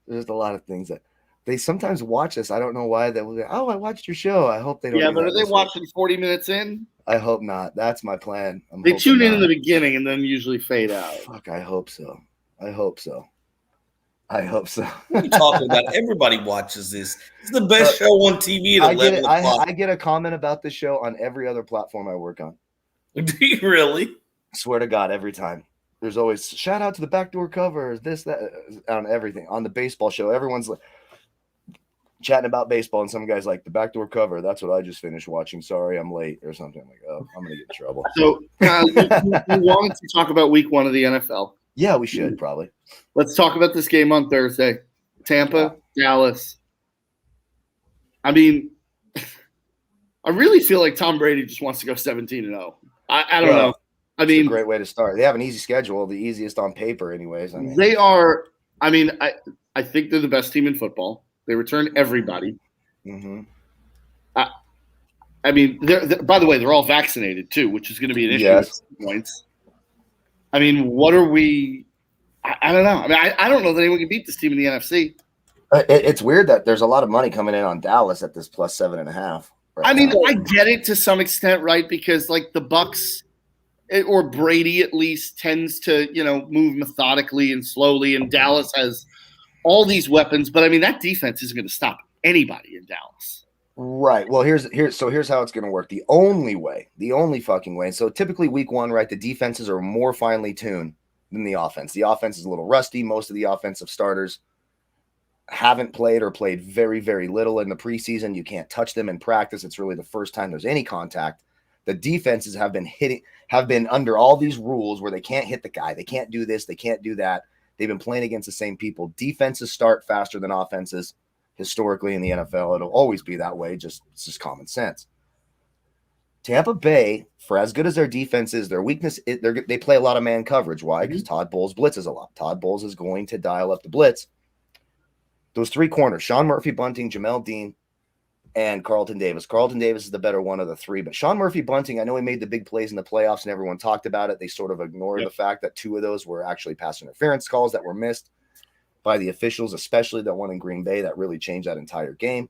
There's a lot of things that they sometimes watch us. I don't know why. They will go, oh, I watched your show. I hope they don't. Yeah, do but that are they this week. watching 40 minutes in? I hope not. That's my plan. They tune in the beginning and then usually fade out. Fuck, I hope so. I hope so. I hope so. What are you talking about? Everybody watches this. It's the best show on TV at 11 o'clock. I get a comment about this show on every other platform I work on. Do you really? Swear to God, every time. There's always shout out to the backdoor covers, this, that, on everything. On the baseball show, everyone's like chatting about baseball, and some guy's like, the backdoor cover, that's what I just finished watching. Sorry, I'm late or something. I'm like, oh, I'm going to get in trouble. So we wanted to talk about week 1 of the NFL. Yeah, we should probably. Let's talk about this game on Thursday. Tampa, Dallas. I mean, I really feel like Tom Brady just wants to go 17-0. I don't know. I mean, it's a great way to start. They have an easy schedule, the easiest on paper, anyways. They are. I mean, I think they're the best team in football. They return everybody. Mm-hmm. I mean, they're, by the way, they're all vaccinated too, which is going to be an issue at some points. I mean, what are we? I don't know. I mean, I don't know that anyone can beat this team in the NFC. It's weird that there's a lot of money coming in on Dallas at this plus 7.5. Right I mean, now. I get it to some extent, right? Because like the Bucks or Brady at least tends to, move methodically and slowly, and Dallas has all these weapons. But I mean, that defense isn't going to stop anybody in Dallas. Right. Well, here's how it's going to work. The only fucking way. So typically week 1, right, the defenses are more finely tuned than the offense. The offense is a little rusty. Most of the offensive starters haven't played or played very, very little in the preseason. You can't touch them in practice. It's really the first time there's any contact. The defenses have been under all these rules where they can't hit the guy. They can't do this. They can't do that. They've been playing against the same people. Defenses start faster than offenses historically in the NFL. It'll always be that way. It's just common sense. Tampa Bay, for as good as their defense is, their weakness, they play a lot of man coverage. Why? Because Todd Bowles blitzes a lot. Todd Bowles is going to dial up the blitz. Those three corners, Sean Murphy-Bunting, Jamel Dean, and Carlton Davis. Carlton Davis is the better one of the three. But Sean Murphy-Bunting, I know he made the big plays in the playoffs and everyone talked about it. They sort of ignored the fact that two of those were actually pass interference calls that were missed by the officials, especially that one in Green Bay that really changed that entire game.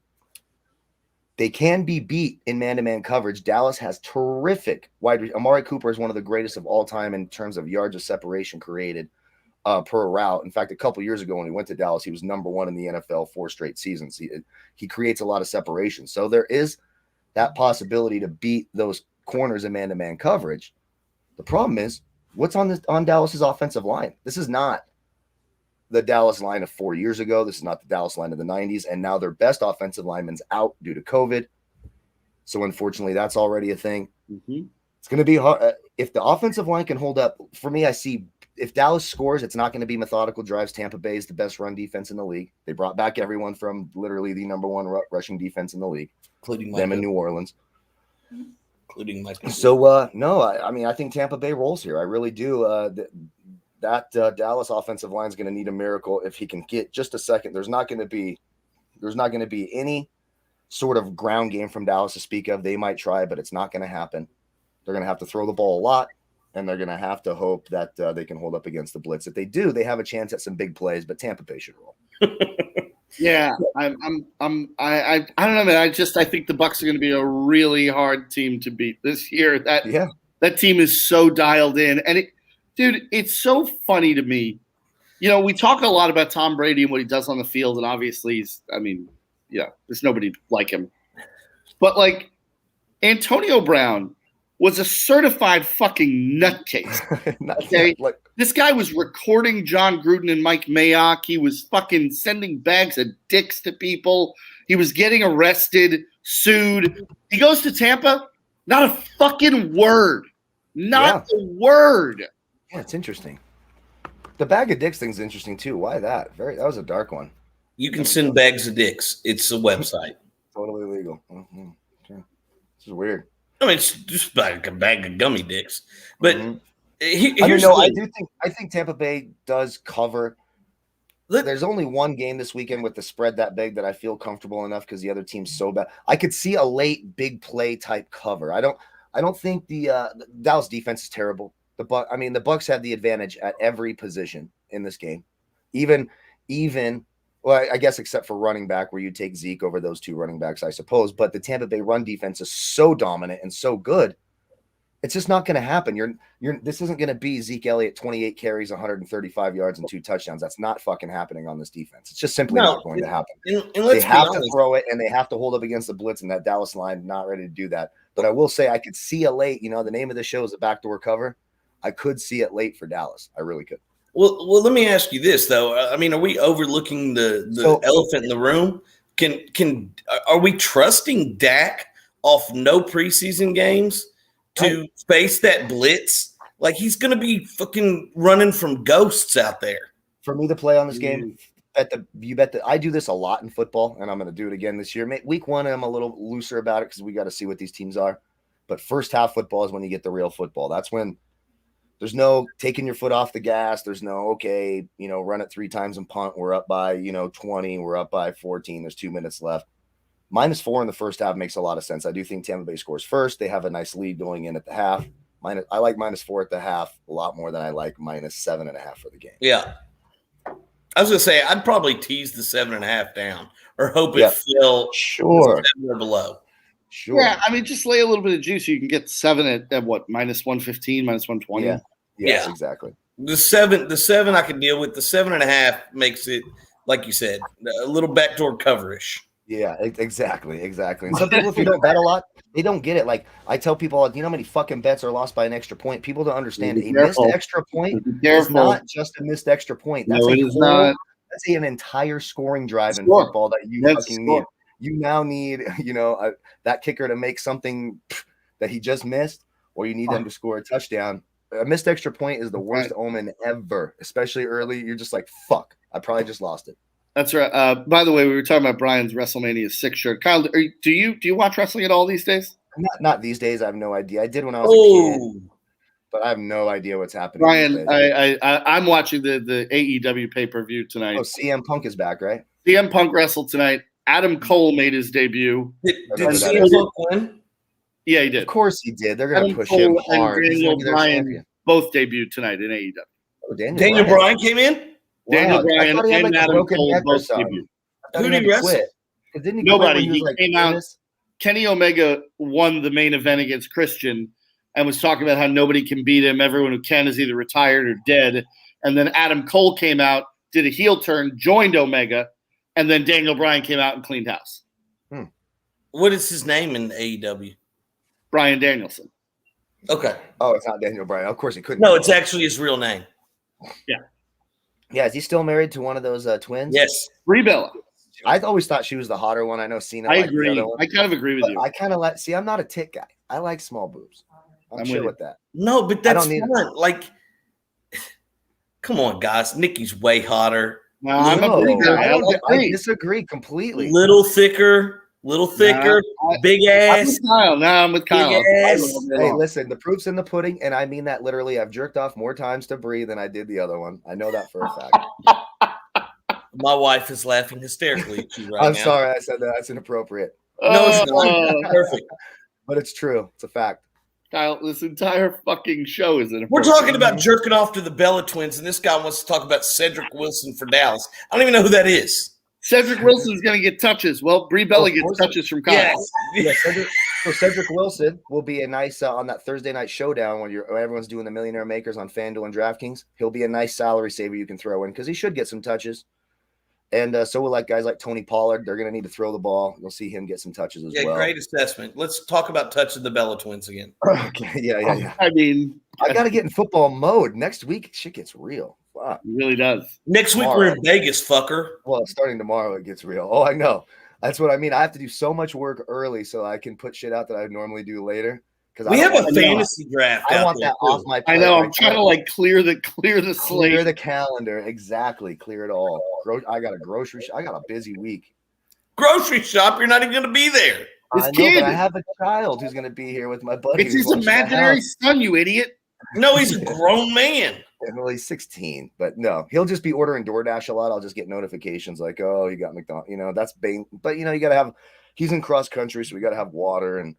They can be beat in man-to-man coverage. Dallas has terrific wide. Amari Cooper is one of the greatest of all time in terms of yards of separation created per route. In fact, a couple years ago when he went to Dallas, he was number one in the NFL 4 straight seasons. He creates a lot of separation. So there is that possibility to beat those corners in man-to-man coverage. The problem is what's on Dallas's offensive line. This is not the Dallas line of 4 years ago. This is not the Dallas line of the 90s. And now their best offensive lineman's out due to COVID. So unfortunately, that's already a thing. Mm-hmm. It's going to be hard. If the offensive line can hold up, for me, I see if Dallas scores, it's not going to be methodical drives. Tampa Bay is the best run defense in the league. They brought back everyone from literally the number one rushing defense in the league, including them in New Orleans. Including Mike. So, no, I think Tampa Bay rolls here. I really do. That Dallas offensive line is going to need a miracle if he can get just a second. There's not going to be any sort of ground game from Dallas to speak of. They might try, but it's not going to happen. They're going to have to throw the ball a lot, and they're going to have to hope that they can hold up against the blitz. If they do, they have a chance at some big plays. But Tampa Bay should roll. Yeah, I don't know, man. I think the Bucs are going to be a really hard team to beat this year. That team is so dialed in, and dude, it's so funny to me. You know, we talk a lot about Tom Brady and what he does on the field, and obviously there's nobody like him. But, like, Antonio Brown was a certified fucking nutcase. Okay? This guy was recording John Gruden and Mike Mayock. He was fucking sending bags of dicks to people. He was getting arrested, sued. He goes to Tampa, not a fucking word. Not a word. Yeah, it's interesting. The bag of dicks thing's interesting too. Why that? That was a dark one. You can send bags of dicks. It's a website. Totally legal. Mm-hmm. Okay. This is weird. I mean, it's just like a bag of gummy dicks. But I think Tampa Bay does cover. There's only one game this weekend with the spread that big that I feel comfortable enough because the other team's so bad. I could see a late big play type cover. I don't think the Dallas defense is terrible. The Bucs have the advantage at every position in this game, even well, I guess except for running back, where you take Zeke over those two running backs, I suppose. But the Tampa Bay run defense is so dominant and so good, it's just not going to happen. This isn't going to be Zeke Elliott 28 carries, 135 yards, and 2 touchdowns. That's not fucking happening on this defense. It's just simply not going to happen. They have to throw it, and they have to hold up against the blitz, and that Dallas line not ready to do that. But I will say I could see a late. The name of the show is a backdoor cover. I could see it late for Dallas. I really could. Well, let me ask you this though. I mean, are we overlooking the elephant in the room? Are we trusting Dak off no preseason games to face that blitz? Like, he's going to be fucking running from ghosts out there. For me to play on this game, you bet that I do this a lot in football, and I'm going to do it again this year. Week 1, I'm a little looser about it because we got to see what these teams are. But first half football is when you get the real football. That's when there's no taking your foot off the gas. There's no, run it 3 times and punt. We're up by, 20. We're up by 14. There's 2 minutes left. -4 in the first half makes a lot of sense. I do think Tampa Bay scores first. They have a nice lead going in at the half. I like -4 at the half a lot more than I like -7.5 for the game. Yeah. I was going to say, I'd probably tease the 7.5 down or hope it fell 7 or below. Sure. Yeah, I mean, just lay a little bit of juice. You can get 7 at what, -115, -120? Yeah, exactly. The seven I can deal with. The 7.5 makes it, like you said, a little backdoor cover-ish. Yeah, exactly. And some people, if you don't bet a lot, they don't get it. Like, I tell people, how many fucking bets are lost by an extra point? People don't understand. A missed extra point is not just a missed extra point. That's That's an entire scoring drive in Score. football that you Let's fucking score. need. You now need, that kicker to make something that he just missed, or you need them to score a touchdown. A missed extra point is the worst omen ever, especially early. You're just like, fuck, I probably just lost it. That's right. By the way, we were talking about Brian's WrestleMania 6 shirt. Kyle, do you watch wrestling at all these days? Not these days. I have no idea. I did when I was a kid, but I have no idea what's happening. Brian, I'm watching the AEW pay-per-view tonight. Oh, CM Punk is back, right? CM Punk wrestled tonight. Adam Cole made his debut. Did CM Punk win? Yeah, he did. Of course he did. They're going to push Cole him and hard. Daniel Bryan both debuted tonight in AEW. Oh, Daniel Bryan came in? Daniel Bryan and Adam Cole both debuted. Who did he wrestle? Nobody. He came out. Kenny Omega won the main event against Christian and was talking about how nobody can beat him. Everyone who can is either retired or dead. And then Adam Cole came out, did a heel turn, joined Omega, and then Daniel Bryan came out and cleaned house. What is his name in AEW? Bryan Danielson. Okay. Oh, it's not Daniel Bryan. Of course he couldn't. No, it's actually his real name. Yeah. Yeah, is he still married to one of those twins? Yes. Brie Bella. I always thought she was the hotter one. I know Cena. I agree. I kind of agree with you. I kind of like. See, I'm not a tit guy. I like small boobs. I'm chill with that. No, but that's fun. Like, come on, guys. Nikki's way hotter. No, I'm a big guy. I disagree completely. Little thicker, big ass. I'm with Kyle. Hey, listen, the proof's in the pudding, and I mean that literally. I've jerked off more times to Brie than I did the other one. I know that for a fact. My wife is laughing hysterically at you right now. I'm sorry I said that. That's inappropriate. No, it's not. Perfect. But it's true. It's a fact. Kyle, this entire fucking show is inappropriate. We're talking about jerking off to the Bella twins, and this guy wants to talk about Cedric Wilson for Dallas. I don't even know who that is. Cedric Wilson's going to get touches. Well, Brie Bella gets touches from Kyle. Yeah, Cedric Wilson will be a nice on that Thursday night showdown when everyone's doing the Millionaire Makers on FanDuel and DraftKings. He'll be a nice salary saver you can throw in because he should get some touches. And so will like guys like Tony Pollard. They're going to need to throw the ball. You'll see him get some touches as well. Yeah, great assessment. Let's talk about touching the Bella twins again. Okay, yeah. I mean, I got to get in football mode. Next week, shit gets real. Wow. It really does. Next week, we're in Vegas, fucker. Well, starting tomorrow, it gets real. Oh, I know. That's what I mean. I have to do so much work early so I can put shit out that I normally do later. We have a fantasy draft. I want that off my plate. I know. I'm trying to like clear the slate. Clear the calendar. Exactly. Clear it all. I got a grocery. I got a busy week. Grocery shop. You're not even going to be there. I know, but I have a child who's going to be here with my buddy. It's his imaginary son, you idiot. No, he's a grown man. Well, he's 16, but no, he'll just be ordering DoorDash a lot. I'll just get notifications like, oh, you got McDonald's. That's bang. But you got to have. He's in cross country, so we got to have water and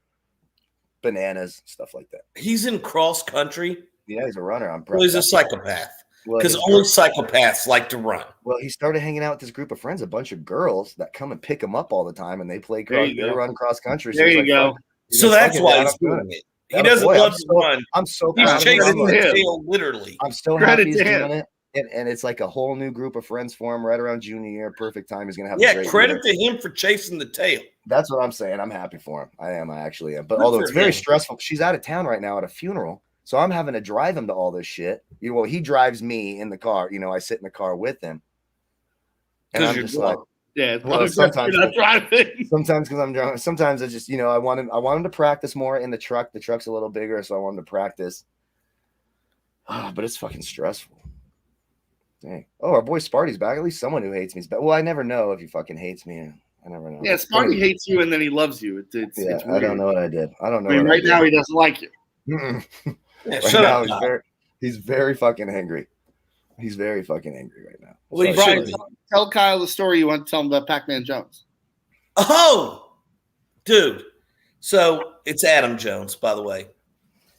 bananas, stuff like that. He's in cross country. Yeah, he's a runner. I'm proud. Well, he's a psychopath. Because only psychopaths like to run. Well, he started hanging out with this group of friends, a bunch of girls that come and pick him up all the time, and they run cross country. There you go. So that's why he's doing it. He doesn't love to run. I'm so he's chasing the tail, literally. I'm so happy he's doing it. And it's like a whole new group of friends for him right around junior year. Perfect time. He's going to have a great credit to him for chasing the tail. That's what I'm saying. I'm happy for him. I actually am. But although it's very stressful, she's out of town right now at a funeral. So I'm having to drive him to all this shit. He drives me in the car. I sit in the car with him. And I'm just like, sometimes you're not driving. Sometimes because I'm driving. Sometimes I just, I want him to practice more in the truck. The truck's a little bigger, so I want him to practice. But it's fucking stressful. Dang. Oh, our boy Sparty's back. At least someone who hates me is back. Well, I never know if he fucking hates me. I never know. Yeah, Sparty hates you and then he loves you. It's I don't know what I did. I don't know. Right now he doesn't like you. Yeah, shut up. He's very fucking angry. He's very fucking angry right now. Well, Brian, tell Kyle the story you want to tell him about Pac-Man Jones. Oh, dude. So it's Adam Jones, by the way.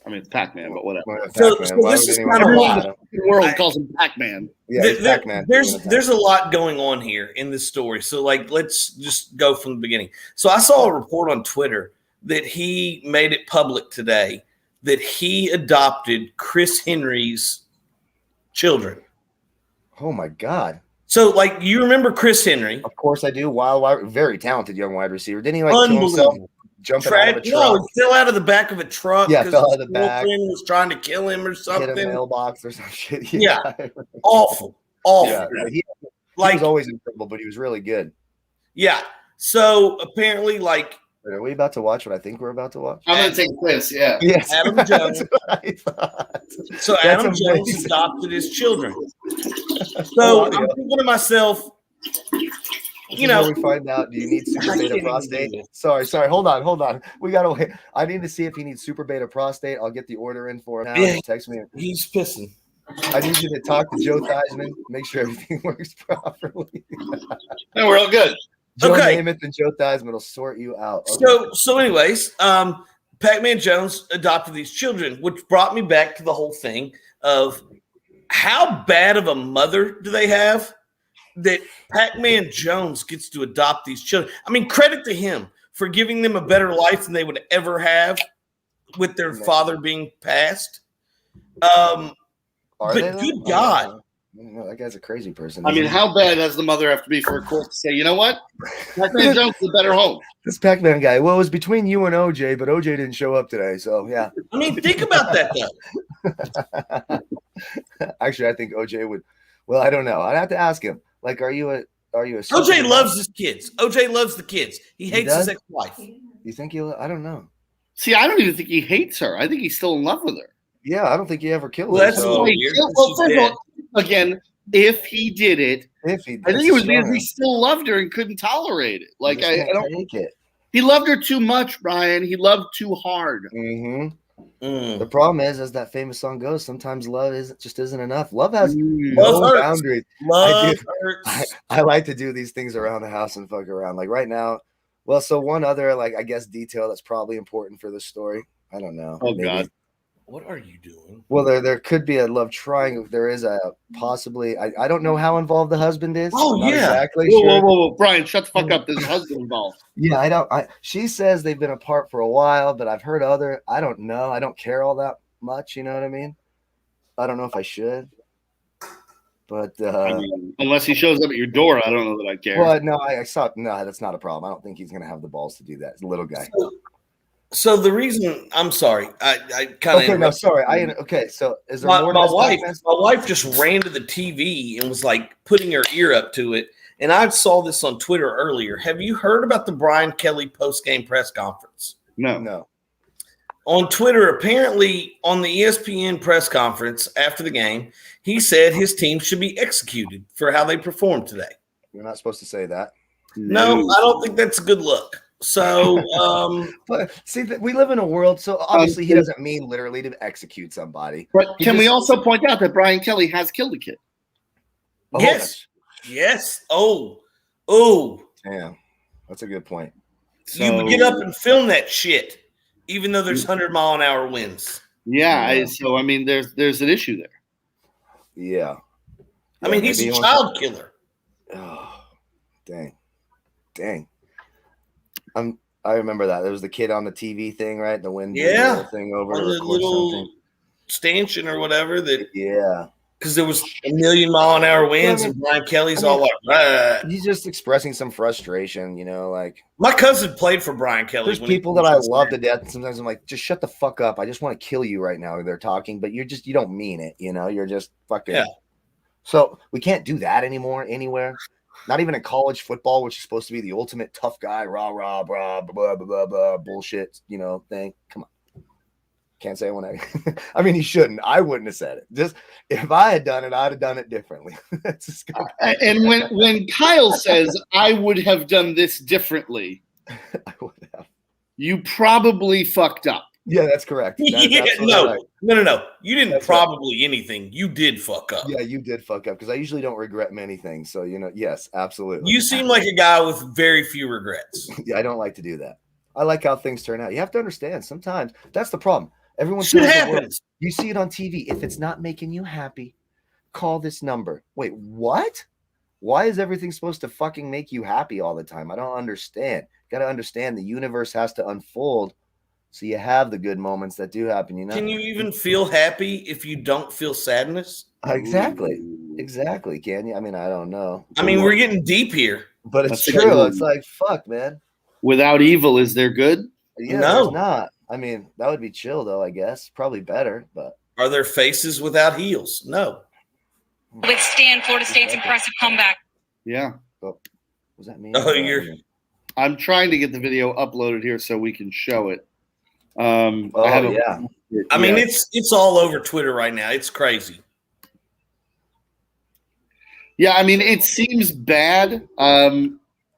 I mean, it's Pac-Man, but whatever. So this is kind of wild. The world calls him Pac-Man. Yeah, Pac-Man. There's a lot going on here in this story. So, let's just go from the beginning. So I saw a report on Twitter that he made it public today that he adopted Chris Henry's children. Oh, my God. So, you remember Chris Henry? Of course I do. Very talented young wide receiver. Didn't he, kill himself? Jumping out of a truck. No, he fell out of the back of a truck. Yeah, fell out of the back. His girlfriend was trying to kill him or something. Hit a mailbox or some shit. Yeah. Awful. Yeah. He was always in trouble, but he was really good. Yeah. So apparently, like, Are we about to watch what I think we're about to watch? I'm going to take this. Yeah. Yes. Adam Jones. So Adam Jones adopted his children. So I'm thinking to myself, Before we find out, do you need super beta prostate? Sorry. Hold on. We gotta wait. I need to see if he needs super beta prostate. I'll get the order in for him now. Yeah, text me. He's pissing. I need you to talk to Joe Theismann, make sure everything works properly. No, we're all good. Joe Okay. Namath and Joe Theismann will sort you out. Okay. So anyways, Pac-Man Jones adopted these children, which brought me back to the whole thing of how bad of a mother do they have that Pac-Man Jones gets to adopt these children. I mean, credit to him for giving them a better life than they would ever have with their father being passed. But good God. That guy's a crazy person. I mean, how bad does the mother have to be for a court to say, you know what? Pac-Man Jones is a better home. This Pac-Man guy. Well, it was between you and OJ, but OJ didn't show up today. So, yeah. I mean, think about that, though. Actually, I think OJ would. Well, I don't know. I'd have to ask him. Like, are you a OJ loves his kids. OJ loves the kids. He hates his ex-wife. You think he'll? I don't know. See, I don't even think he hates her. I think he's still in love with her. Yeah, I don't think he ever killed her. That's so weird. Well, first of all, again, if he did it, I think it was because he still loved her and couldn't tolerate it. Like, I don't take it. He loved her too much, Brian. He loved too hard. Mm-hmm. The problem is, as that famous song goes, sometimes love isn't enough. Love has no boundaries. I like to do these things around the house and fuck around. Like right now, well, so one other, like, I guess, detail that's probably important for this story. I don't know. Oh, God. What are you doing? Well, there could be a love triangle. There is a possibly. I don't know how involved the husband is. Oh, Not yeah. Exactly. Whoa. Brian, shut the fuck up. There's a husband involved. Yeah, I don't. She says they've been apart for a while, but I've heard other. I don't know. I don't care all that much. You know what I mean? I don't know if I should. But I mean, unless he shows up at your door, I don't know that I care. Well, no, I saw. No, that's not a problem. I don't think he's going to have the balls to do that. He's a little guy. So the reason I'm sorry, I kind of okay. No, sorry. Okay. So is there more? My wife just ran to the TV and was like putting her ear up to it. And I saw this on Twitter earlier. Have you heard about the Brian Kelly post-game press conference? No. On Twitter, apparently on the ESPN press conference after the game, he said his team should be executed for how they performed today. You're not supposed to say that. No, I don't think that's a good look. So, but see, we live in a world. So obviously, he doesn't mean literally to execute somebody. But can we also point out that Brian Kelly has killed a kid? Oh, yes. Oh, damn, that's a good point. You would get up and film that shit, even though there's 100-mile-an-hour winds. Yeah. So I mean, there's an issue there. Yeah. I mean, he's a child killer. Oh, dang. I remember that. There was the kid on the TV thing, right? The wind thing over on the little stanchion or whatever. Because there was 1,000,000-mile-an-hour winds, and Brian Kelly's all like, "Rah." He's just expressing some frustration, like. My cousin played for Brian Kelly. There's people that I love to death, and sometimes I'm like, just shut the fuck up. I just want to kill you right now. They're talking, but you don't mean it, You're just fucking. Yeah. So we can't do that anymore anywhere. Not even in college football, which is supposed to be the ultimate tough guy, rah, rah, blah, blah, blah, blah, blah, bullshit, thing. Come on. Can't say when I mean, he shouldn't. I wouldn't have said it. Just if I had done it, I'd have done it differently. And when Kyle says, I would have done this differently, I would have. You probably fucked up. Yeah, that's correct. No. You didn't anything. You did fuck up. Yeah, you did fuck up because I usually don't regret many things. So, yes, absolutely. You seem like a guy with very few regrets. Yeah, I don't like to do that. I like how things turn out. You have to understand sometimes that's the problem. Everyone shit happens. You see it on TV. If it's not making you happy, call this number. Wait, what? Why is everything supposed to fucking make you happy all the time? I don't understand. Got to understand the universe has to unfold. So you have the good moments that do happen, Can you even feel happy if you don't feel sadness? Exactly. Can you? I mean, I don't know. I mean, we're getting deep here. But it's true. It's like, fuck, man. Without evil, is there good? Yeah, no. There's not. I mean, that would be chill, though, I guess. Probably better, but. Are there faces without heels? No. Withstand Florida State's impressive comeback. Yeah. Oh, was that me? Oh, you're. I'm trying to get the video uploaded here so we can show it. I Oh, haven't. yeah. I mean, it's all over Twitter right now. It's crazy. Yeah, I mean, it seems bad.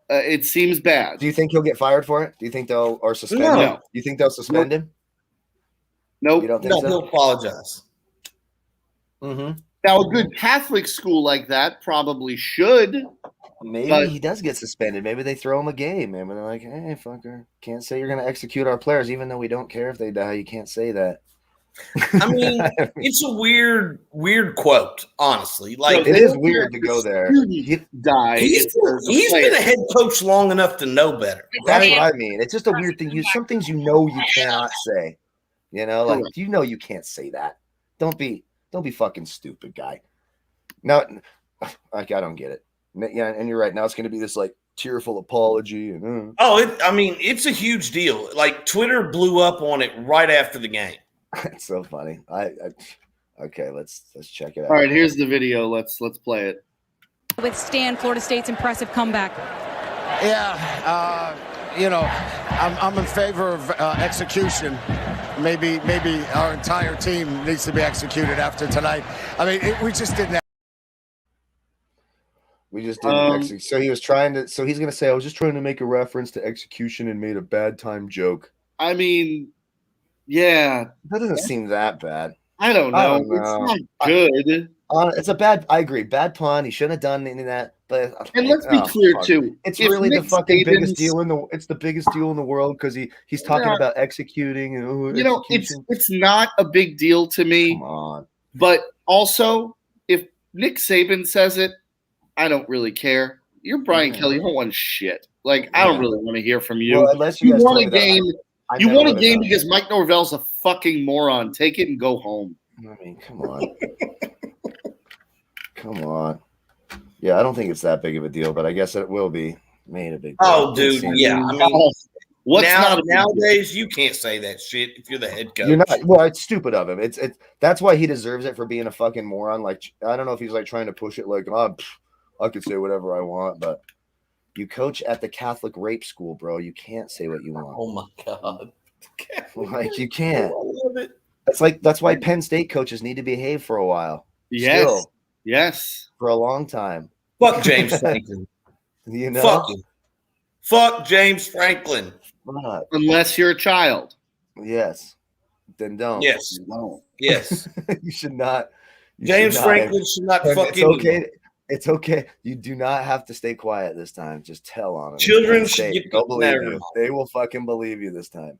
It seems bad. Do you think he'll get fired for it? Do you think they'll or suspend No. him? Do you think they'll suspend him? Nope. You don't think No, so? he'll apologize. Mm-hmm. Now, a good Catholic school like that probably should. Maybe he does get suspended. Maybe they throw him a game. Maybe they're like, "Hey, fucker, can't say you're going to execute our players, even though we don't care if they die. You can't say that." I mean, it's a weird quote, honestly. Like it is weird to go there. Die. He's been a head coach long enough to know better. That's what I mean. It's just a weird thing. Some things you cannot say. Like you can't say that. Don't be fucking stupid, guy. No, like I don't get it. Yeah, and you're right. Now it's going to be this like tearful apology. And it's a huge deal. Like Twitter blew up on it right after the game. It's so funny. Okay, let's check it out. All right, here's the video. Let's play it. Withstand Florida State's impressive comeback. Yeah, I'm in favor of execution. Maybe our entire team needs to be executed after tonight. I mean, we just didn't have. We just didn't execute. So he was trying to. So he's going to say, "I was just trying to make a reference to execution and made a bad time joke." I mean, yeah, that doesn't seem that bad. I don't know. It's not good. It's a bad. I agree. Bad pun. He shouldn't have done any of that. But let's be clear too. It's really the fucking biggest deal in the. It's the biggest deal in the world because he's talking about executing and it's not a big deal to me. Come on. But also, if Nick Saban says it, I don't really care. You're Brian Kelly. You don't want shit. Like I don't really want to hear from you. Well, unless you want a game. You want a game because Mike Norvell's a fucking moron. Take it and go home. I mean, come on. Come on. Yeah, I don't think it's that big of a deal, but I guess it will be made a big deal. Oh, dude, yeah. I mean, nowadays you can't say that shit if you're the head coach. You're not. Well, it's stupid of him. It's that's why he deserves it for being a fucking moron. Like I don't know if he's like trying to push it like, I could say whatever I want, but you coach at the Catholic rape school, bro. You can't say what you want. Oh my god. Like you can't. I love it. That's why Penn State coaches need to behave for a while. Yes. Still, yes. For a long time. Fuck James Franklin. Fuck James Franklin. Unless you're a child. Yes. Then don't. Yes. No. Yes. You should not. James Franklin should not fuck anyone. It's okay. You do not have to stay quiet this time. Just tell on them. Children should get Don't believe you. They will fucking believe you this time.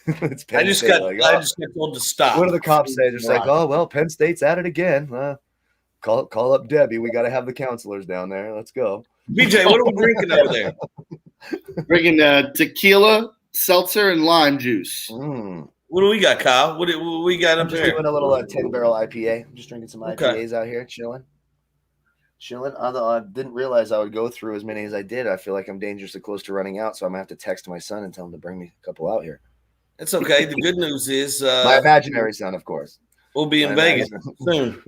I just got told to stop. What do the cops say? Just like, oh well, Penn State's at it again. Call up Debbie. We got to have the counselors down there. Let's go. BJ, what are we drinking over there? Drinking tequila, seltzer, and lime juice. What do we got, Kyle? What do we got up there? Doing a little 10-barrel IPA. I'm just drinking some IPAs out here, chilling. Although I didn't realize I would go through as many as I did. I feel like I'm dangerously close to running out, so I'm gonna have to text my son and tell him to bring me a couple out here. It's okay. The good news is my imaginary son, of course. We'll be in Vegas soon.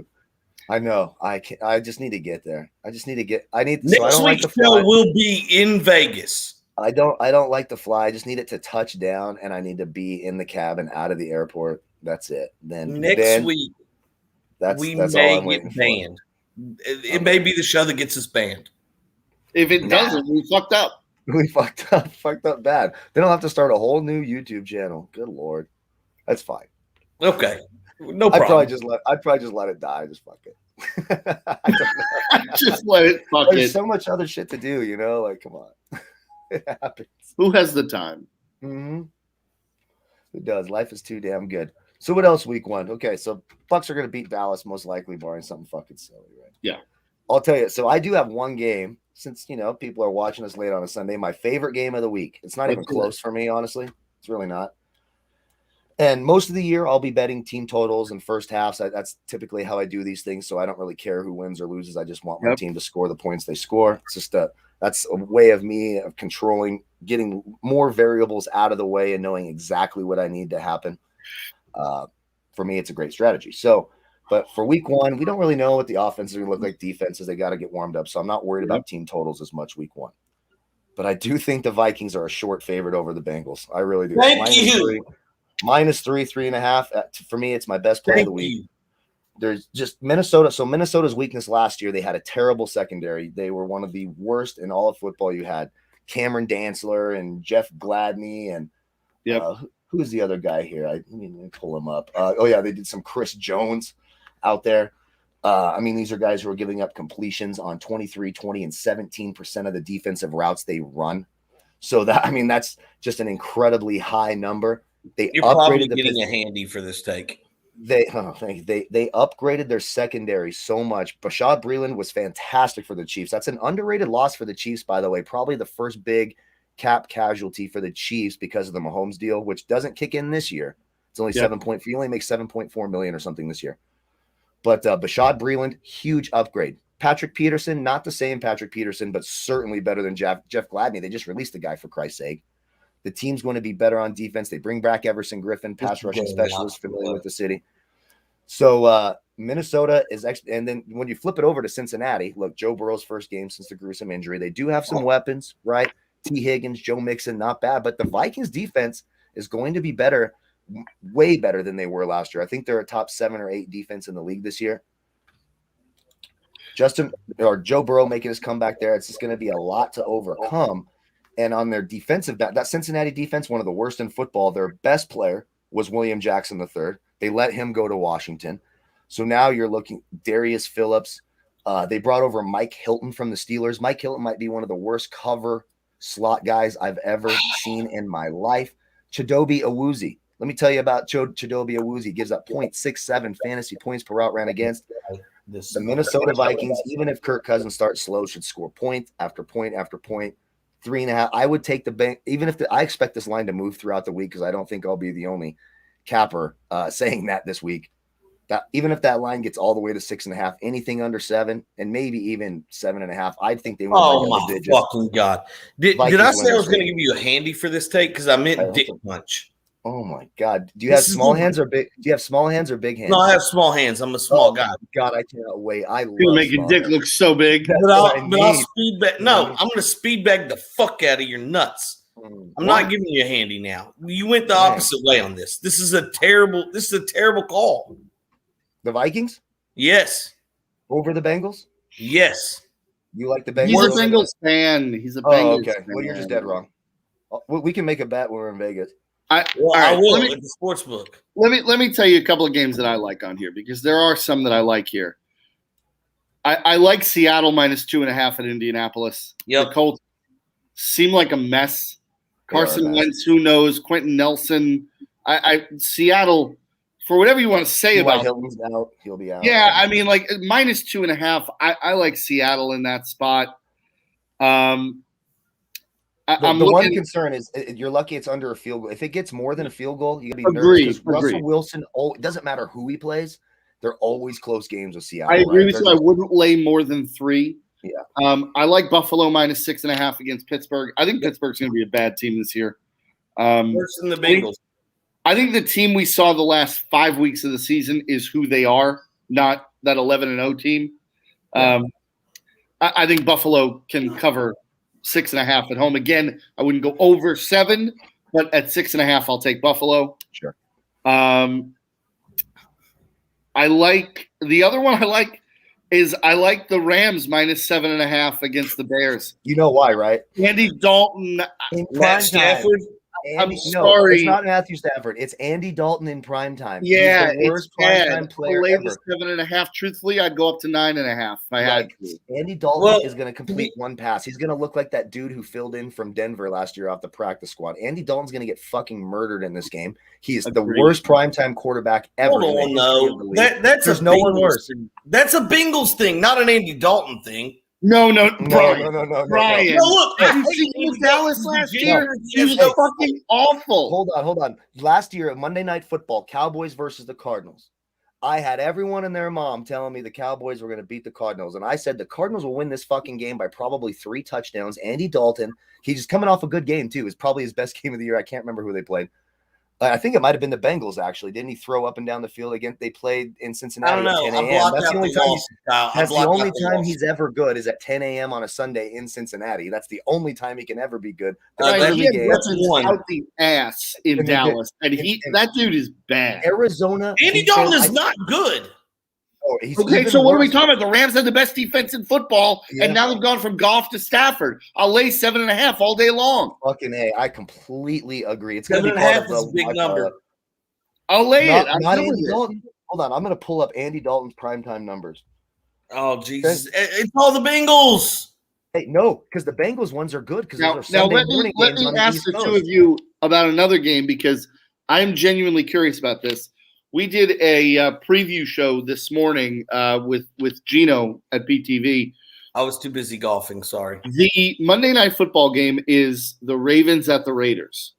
I know. I just need to get there. Next week's show will be in Vegas. I don't like to fly. I just need it to touch down, and I need to be in the cabin out of the airport. That's it. Then next week, that's may all I'm waiting get banned. It may be the show that gets us banned. If it doesn't, we fucked up. We fucked up bad. Then I'll have to start a whole new YouTube channel. Good Lord. That's fine. Okay. No problem. I'd probably just let it die. Just fuck it. Just let it fuck There's it. so much other shit to do, like, come on. It happens. Who has the time? Mm-hmm. It does. Life is too damn good. So what else week one? Okay, so Bucks are going to beat Dallas most likely, barring something fucking silly, right? Yeah. I'll tell you. So I do have one game, since, people are watching us late on a Sunday, my favorite game of the week. It's not even close for me, honestly. It's really not. And most of the year, I'll be betting team totals and first halves. That's typically how I do these things, so I don't really care who wins or loses. I just want my team to score the points they score. It's just that's a way of me of controlling, getting more variables out of the way and knowing exactly what I need to happen. For me, it's a great strategy. So But for week 1, we don't really know what the offense is going to look like. Defenses, they got to get warmed up. So I'm not worried about team totals as much week 1. But I do think the Vikings are a short favorite over the Bengals. I really do. Thank you. -3, 3.5. For me, it's my best play of the week. There's just Minnesota. So Minnesota's weakness last year, they had a terrible secondary. They were one of the worst in all of football. You had Cameron Dantzler and Jeff Gladney and who's the other guy here? I need to pull him up. They did some Chris Jones out there. These are guys who are giving up completions on 23, 20, and 17% of the defensive routes they run. So that's just an incredibly high number. You're probably getting a handy for this take. They upgraded their secondary so much. Bashaud Breeland was fantastic for the Chiefs. That's an underrated loss for the Chiefs, by the way. Probably the first big cap casualty for the Chiefs because of the Mahomes deal, which doesn't kick in this year. It's only 7 point. He only makes $7.4 million or something this year. But Bashaud Breeland, huge upgrade. Patrick Peterson, not the same Patrick Peterson, but certainly better than Jeff Gladney. They just released the guy, for Christ's sake. The team's going to be better on defense. They bring back Everson Griffin, pass rushing specialist, familiar with the city. So Minnesota is and then when you flip it over to Cincinnati, look, Joe Burrow's first game since the gruesome injury. They do have some weapons, right? T. Higgins, Joe Mixon, not bad. But the Vikings defense is going to be better, way better than they were last year. I think they're a top 7 or 8 defense in the league this year. Joe Burrow making his comeback there. It's just going to be a lot to overcome. And on their defensive back, that Cincinnati defense, one of the worst in football, their best player was William Jackson III. They let him go to Washington. So now you're looking Darius Phillips. They brought over Mike Hilton from the Steelers. Mike Hilton might be one of the worst cover slot guys I've ever seen in my life. Chidobe Awuzie. Let me tell you about Chidobe Awuzie. Gives up 0.67 fantasy points per route ran against. The Minnesota Vikings, even if Kirk Cousins starts slow, should score point after point after point. 3.5. I would take the bank, even if I expect this line to move throughout the week because I don't think I'll be the only capper saying that this week. That even if that line gets all the way to 6.5, anything under 7, and maybe even 7.5, I think they win. Oh my fucking god! Did I say I was going to give you a handy for this take? Because I meant dick punch. Oh my god! Do you have small hands or big? Do you have small hands or big hands? No, I have small hands. I'm a small guy. God, I cannot wait. You're making dick look so big. But I'll speed back. No, I'm going to speed bag the fuck out of your nuts. I'm not giving you a handy now. You went the opposite way on this. This is a terrible call. The Vikings? Yes. Over the Bengals? Yes. You like the Bengals? He's a Bengals fan. He's a Bengals fan. Well, you're just dead wrong. We can make a bet when we're in Vegas. I will at the sports book. Let me tell you a couple of games that I like on here because there are some that I like here. I like Seattle -2.5 at Indianapolis. Yep. The Colts seem like a mess. Carson Wentz, who knows? Quentin Nelson. Seattle, for whatever you want to say about Hilton's out, he'll be out. Yeah, I mean, like -2.5. I like Seattle in that spot. One concern is you're lucky it's under a field goal. If it gets more than a field goal, you got to be nervous. Russell Wilson, it doesn't matter who he plays. They're always close games with Seattle. I agree with you. I wouldn't lay more than 3. Yeah. I like Buffalo -6.5 against Pittsburgh. I think Pittsburgh's going to be a bad team this year. Worse than the Bengals. I think the team we saw the last 5 weeks of the season is who they are, not that 11-0 team. I think Buffalo can cover 6.5 at home. Again, I wouldn't go over 7, but at 6.5, I'll take Buffalo. Sure. I like the other one. I like the Rams -7.5 against the Bears. You know why, right? Andy Dalton. Matt Stafford. I'm sorry. It's not Matthew Stafford. It's Andy Dalton in primetime. Yeah, he's the worst primetime player ever. 7.5. Truthfully, I'd go up to 9.5 if I had to. Andy Dalton is going to complete one pass. He's going to look like that dude who filled in from Denver last year off the practice squad. Andy Dalton's going to get fucking murdered in this game. He is the worst primetime quarterback ever. Hold on, no. There's no one worse. That's a Bengals thing, not an Andy Dalton thing. No, Brian. Brian. No, look, did you see Dallas last year? He was fucking awful. Hold on. Last year at Monday Night Football, Cowboys versus the Cardinals. I had everyone and their mom telling me the Cowboys were going to beat the Cardinals. And I said the Cardinals will win this fucking game by probably 3 touchdowns. Andy Dalton, he's just coming off a good game too. It's probably his best game of the year. I can't remember who they played. I think it might have been the Bengals, actually. Didn't he throw up and down the field again? They played in Cincinnati I don't know. at 10 I a.m. blocked That's out the only the time loss, Kyle. that's the only time loss. he's ever good is at 10 a.m. on a Sunday in Cincinnati. That's the only time he can ever be good. The He early had game, weapons one. out the ass in And Dallas, and that dude is bad. Arizona. Andy defense- Dalton is not good. he's Okay, even so what are we worse. talking about? The Rams had the best defense in football, Yeah. and now they've gone from Goff to Stafford. I'll lay 7.5 all day long. Fucking A. I completely agree. It's going to be 7.5 part of is a big number. I'll lay it. I'm Not good with Andy it. Dalton. Hold on. I'm going to pull up Andy Dalton's primetime numbers. Oh, Jesus. It's all the Bengals. Hey, no, because the Bengals ones are good because Now those are Sunday let morning me games on the ask East the Coast. two of you about another game because I'm genuinely curious about this. We did a preview show this morning with Gino at BTV. I was too busy golfing. Sorry. The Monday Night Football game is the Ravens at the Raiders.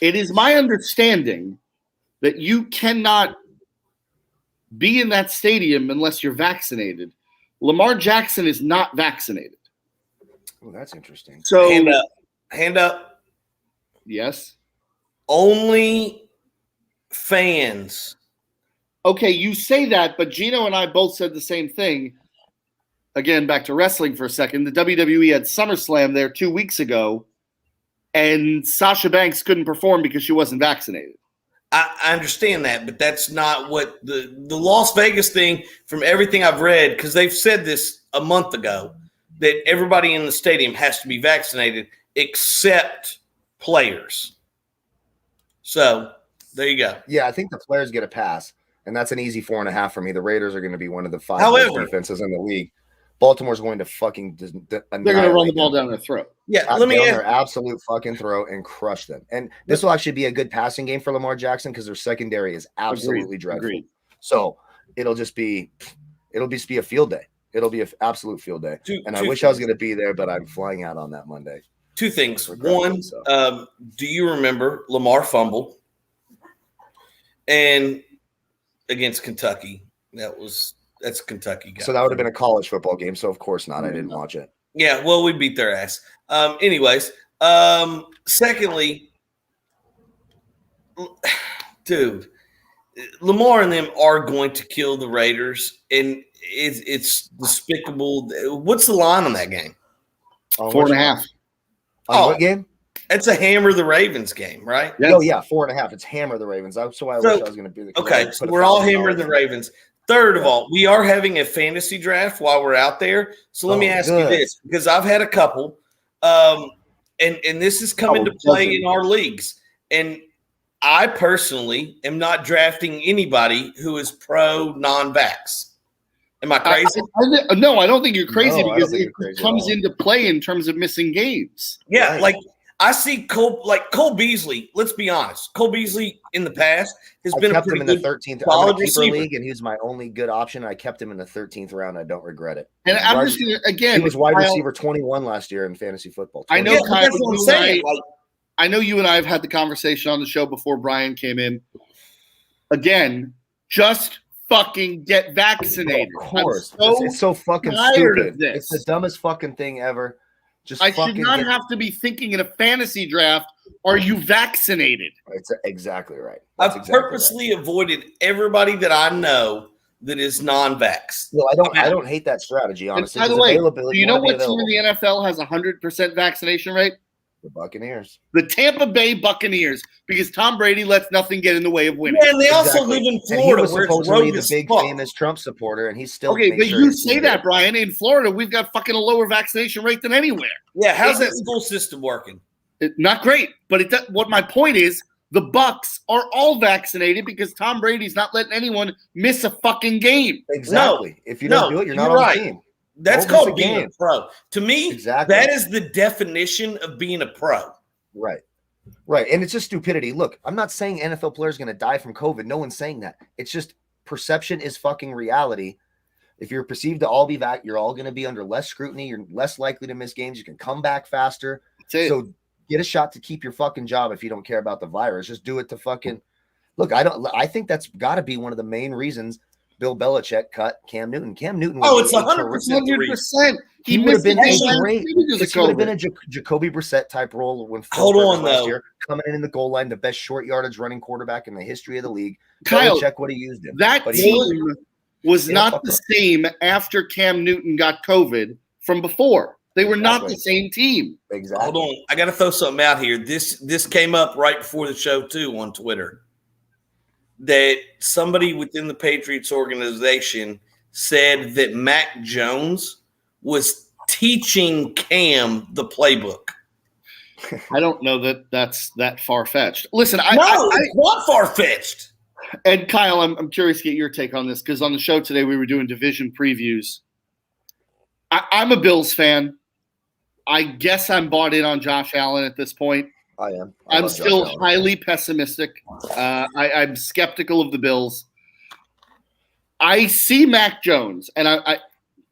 It is my understanding that you cannot be in that stadium unless you're vaccinated. Lamar Jackson is not vaccinated. Oh, that's interesting. So, Hand up. yes. Only fans. Okay, you say that, but Gino and I both said the same thing. Again, back to wrestling for a second. The WWE had SummerSlam there 2 weeks ago, and Sasha Banks couldn't perform because she wasn't vaccinated. I understand that, but that's not what the Las Vegas thing, from everything I've read, because they've said this a month ago, that everybody in the stadium has to be vaccinated except players. So there you go. Yeah, I think the players get a pass, and that's an easy 4.5 for me. The Raiders are going to be one of the 5 However- best defenses in the league. Baltimore's going to fucking They're going to run the ball down their throat. Yeah, down let me their absolute fucking throat and crush them. And this will actually be a good passing game for Lamar Jackson because their secondary is absolutely dreadful. Agreed. So it'll just be a field day. It'll be an absolute field day. And I wish I was going to be there, but I'm flying out on that Monday. two things. Regretfully One, so. do you remember Lamar fumbled and against Kentucky? That's a Kentucky guy. So that would have been a college football game. So of course not. I didn't watch it. Yeah, well, we beat their ass. Anyways, secondly, dude, Lamar and them are going to kill the Raiders, and it's despicable. What's the line on that game? 4.5. On what game? It's a hammer the Ravens game, right? Yes. Oh yeah, 4.5. It's hammer the Ravens. That's why I wish I was going to be there. Okay, so we're all hammering the Ravens. Third of all, we are having a fantasy draft while we're out there. So let me ask you this, because I've had a couple, and this is coming to play in our leagues. And I personally am not drafting anybody who is pro non-vax. Am I crazy? No, I don't think you're crazy No, I because don't think it you're crazy at comes all. into play in terms of missing games. Yeah, Right. like I see Cole Beasley. Let's be honest. Cole Beasley in the past has I been a kept him pretty in the good 13th solid keeper receiver. league, and he was my only good option. I kept him in the 13th round. I don't regret it. And I'm Wide- just gonna, again, He was wide Kyle, receiver 21 last year in fantasy football. I know, Yeah, 21. but Kyle, that's what I'm you and saying. I- Like, I know you and I have had the conversation on the show before Brian came in. Again, just fucking get vaccinated. Of course. I'm It's so fucking tired of stupid. this. It's the dumbest fucking thing ever. Just I should fucking not get- have to be thinking in a fantasy draft, are you vaccinated? It's exactly right. I've That's exactly purposely avoided everybody that I know that is non-vax. Well, I don't hate that strategy, And honestly. by the 'cause way, do availability, you know wanna be what team in available. the NFL has 100% vaccination rate? The Buccaneers. The Tampa Bay Buccaneers, because Tom Brady lets nothing get in the way of winning. Yeah, and they also Exactly. live in And he Florida, was where it's supposedly rogue the as big fuck. famous Trump supporter, and he's still. Okay, made but sure you his say team that, did. Brian. In Florida, we've got fucking a lower vaccination rate than anywhere. Yeah, how's that school system working? Not great, but what my point is, the Bucks are all vaccinated because Tom Brady's not letting anyone miss a fucking game. Exactly. If you don't do it, you're not you're on right. the team. That's Don't miss called a being a game. pro. To me, Exactly. that is the definition of being a pro. Right. Right. And it's just stupidity. Look, I'm not saying NFL players are going to die from COVID. No one's saying that. It's just perception is fucking reality. If you're perceived to all be you're all going to be under less scrutiny. You're less likely to miss games. You can come back faster. That's it. So get a shot to keep your fucking job if you don't care about the virus. Just do it to fucking look. I think that's got to be one of the main reasons Bill Belichick cut Cam Newton. Cam Newton. Oh, would it's be a 100% the reason. 100%. He would have been missed the a game great. because of This would have been COVID. a Jacoby Brissett type role when Phil Hold Rivers on, last though. year. coming in the goal line, the best short yardage running quarterback in the history of the league. Kyle, check what he used him. That team was not the same after Cam Newton got COVID from before. They were not the same team. Exactly. Hold on. I got to throw something out here. This came up right before the show, too, on Twitter. That somebody within the Patriots organization said that Mac Jones was teaching Cam the playbook. I don't know that that's that far-fetched. Listen, it's not far-fetched. And Kyle, I'm curious to get your take on this because on the show today we were doing division previews. I'm a Bills fan. I guess I'm bought in on Josh Allen at this point. I am. I'm still highly pessimistic. I'm skeptical of the Bills. I see Mac Jones, and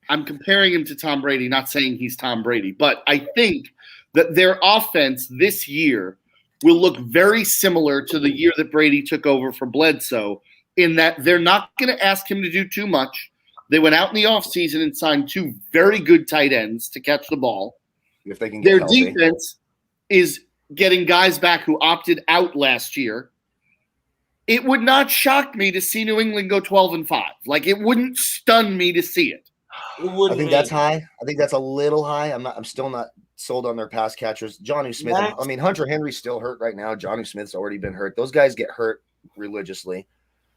I'm comparing him to Tom Brady, not saying he's Tom Brady, but I think that their offense this year will look very similar to the year that Brady took over for Bledsoe in that they're not going to ask him to do too much. They went out in the offseason and signed 2 very good tight ends to catch the ball. If they can get healthy. Defense is getting guys back who opted out last year. It would not shock me to see New England go 12-5. Like, it wouldn't stun me to see it. I think that's high. I think that's a little high. I'm still not sold on their pass catchers. Johnny Smith. I mean, Hunter Henry's still hurt right now. Johnny Smith's already been hurt. Those guys get hurt religiously.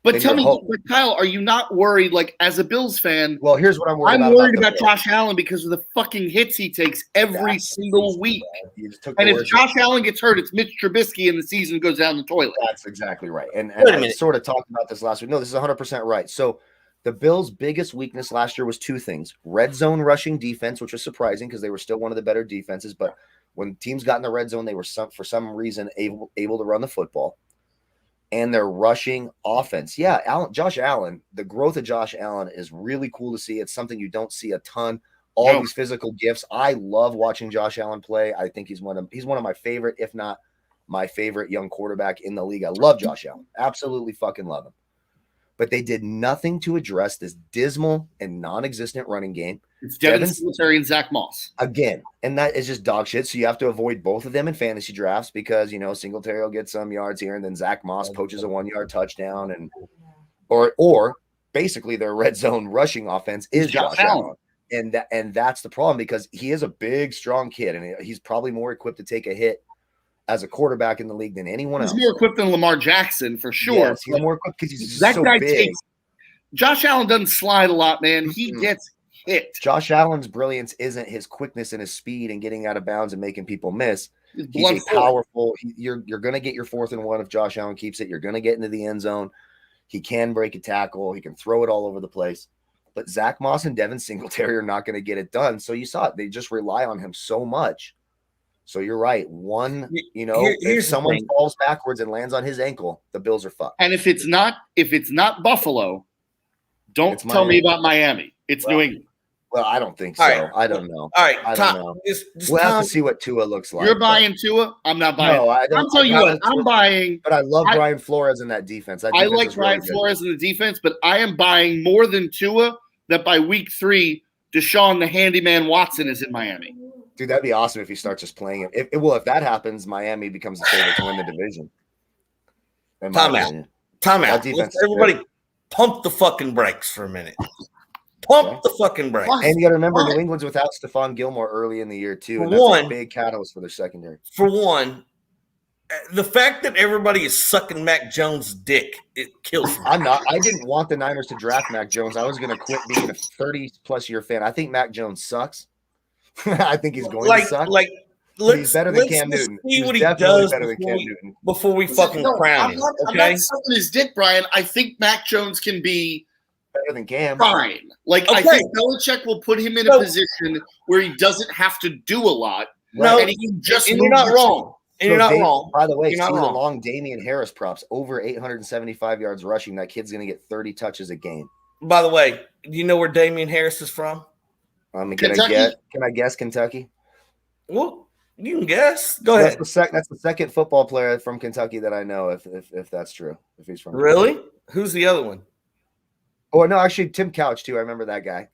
But tell me, Kyle, are you not worried, like, as a Bills fan? Well, here's what I'm worried about. I'm worried about Josh Allen because of the fucking hits he takes every single week. And if Josh Allen gets hurt, it's Mitch Trubisky and the season goes down the toilet. That's exactly right. And I sort of talked about this last week. No, this is 100% right. So the Bills' biggest weakness last year was 2 things. Red zone rushing defense, which was surprising because they were still one of the better defenses. But when teams got in the red zone, they were for some reason able to run the football. And their rushing offense. Yeah, Josh Allen, the growth of Josh Allen is really cool to see. It's something you don't see a ton. These physical gifts. I love watching Josh Allen play. I think he's one of my favorite, if not my favorite young quarterback in the league. I love Josh Allen. Absolutely fucking love him. But they did nothing to address this dismal and non-existent running game. It's Devin Singletary and Zach Moss. Again, and that is just dog shit. So you have to avoid both of them in fantasy drafts because, Singletary will get some yards here and then Zach Moss poaches a 1-yard touchdown. Or basically their red zone rushing offense is Josh Allen. And that's the problem because he is a big, strong kid and he's probably more equipped to take a hit as a quarterback in the league than anyone else. He's more equipped than Lamar Jackson for sure. Yes, he's more equipped because he's so big. Josh Allen doesn't slide a lot, man. He gets hit. Josh Allen's brilliance isn't his quickness and his speed and getting out of bounds and making people miss. He's a powerful. You're going to get your 4th and 1 if Josh Allen keeps it. You're going to get into the end zone. He can break a tackle. He can throw it all over the place. But Zach Moss and Devin Singletary are not going to get it done. So you saw it. They just rely on him so much. So you're right. If someone falls backwards and lands on his ankle, the Bills are fucked. And if it's not Buffalo, don't tell me about Miami. It's New England. Well, I don't think so. Right. I don't know. All right, I don't know. We'll have to see what Tua looks like. You're buying Tua? I'm not buying. No, I don't. I'm telling you what, I'm buying. But I love Brian Flores in that defense. I like Brian Flores in the defense, but I am buying more than Tua that by week 3, Deshaun the Handyman Watson is in Miami. Dude, that'd be awesome if he starts just playing him. If that happens, Miami becomes the favorite to win the division. Time out. Everybody pump the fucking brakes for a minute. Pump the fucking brakes. And you got to remember, New England's without Stephon Gilmore early in the year, too. And that's a big catalyst for their secondary. For one, the fact that everybody is sucking Mac Jones' dick, it kills me. I'm not. I didn't want the Niners to draft Mac Jones. I was going to quit being a 30-plus year fan. I think Mac Jones sucks. I think he's going to suck. He's better than Cam Newton. See what he does before we fucking crown him. I'm not sucking his dick, Brian. I think Mac Jones can be better than Cam. Fine. I think Belichick will put him in a position where he doesn't have to do a lot. No, and he can just. And you're not wrong. And you're not wrong. By the way, see the long Damian Harris props over 875 yards rushing. That kid's going to get 30 touches a game. By the way, do you know where Damian Harris is from? Can I guess Kentucky? Well, you can guess. Go ahead. That's the second football player from Kentucky that I know. If that's true, if he's from really, who's the other one? Oh no, actually Tim Couch too. I remember that guy,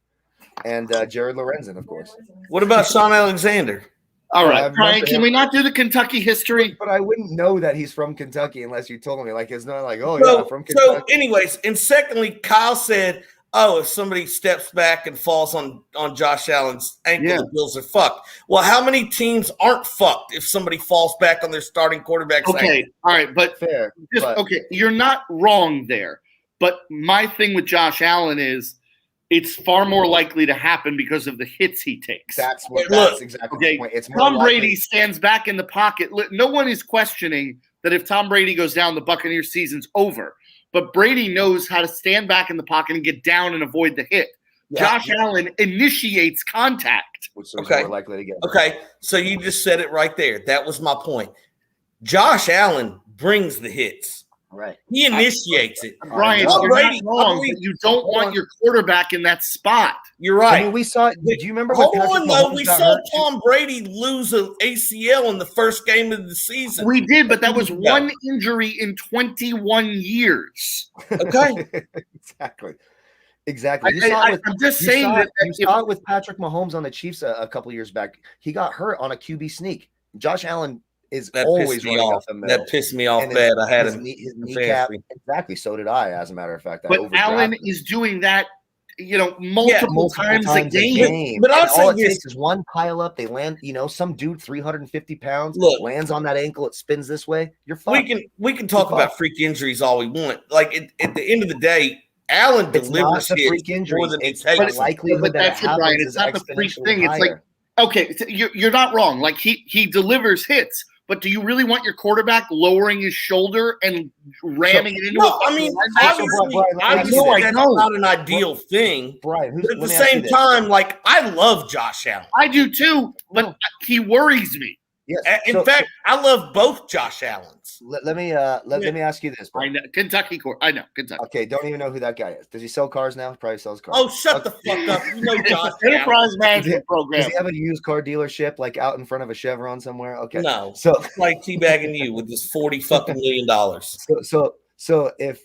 and Jared Lorenzen, of course. What about Sean Alexander? All right, Brian, can we not do the Kentucky history? But I wouldn't know that he's from Kentucky unless you told me. Like, it's not like, oh, yeah, from Kentucky. So, anyways, and secondly, Kyle said, oh, if somebody steps back and falls on Josh Allen's ankle, the Bills are fucked. Well, how many teams aren't fucked if somebody falls back on their starting quarterback's ankle? All right, but fair. Okay, you're not wrong there. But my thing with Josh Allen is it's far more likely to happen because of the hits he takes. That's exactly the point. It's Tom Brady stands back in the pocket. No one is questioning that if Tom Brady goes down, the Buccaneers season's over. But Brady knows how to stand back in the pocket and get down and avoid the hit. Josh Allen initiates contact. Which is more likely to get hurt. Okay, so you just said it right there. That was my point. Josh Allen brings the hits. Right. He initiates it. Brian, you're not wrong, but you don't want your quarterback in that spot. You're right. I mean, we saw. Did you remember? Hold on, though. We saw Tom Brady lose an ACL in the first game of the season. We did, but that was one injury in 21 years. Okay. Exactly. I'm just saying that you saw it with Patrick Mahomes on the Chiefs a couple years back. He got hurt on a QB sneak. Josh Allen is always running off the middle. That pissed me off bad. I had his kneecap. Exactly. So did I, as a matter of fact. But Allen is doing that, multiple times a game. But all it takes is one pile up. They land, some dude 350 pounds lands on that ankle. It spins this way. You're fine. We can talk about freak injuries all we want. Like at the end of the day, Allen delivers hits more than it takes. Likelihood that Brian. It's not the freak thing. It's like, okay, you're not wrong. Like he delivers hits. But do you really want your quarterback lowering his shoulder and ramming it into obviously that's not an ideal thing. Brian, but at the same time, like, I love Josh Allen. I do too, but he worries me. Yes. In fact, I love both Josh Allens. Let me ask you this. Brian. I know Kentucky. Okay, don't even know who that guy is. Does he sell cars now? Probably sells cars. Oh, shut the fuck up! You know Josh. Enterprise management program. Does he have a used car dealership like out in front of a Chevron somewhere? Okay, no. So it's like teabagging you with this $40 fucking million. So if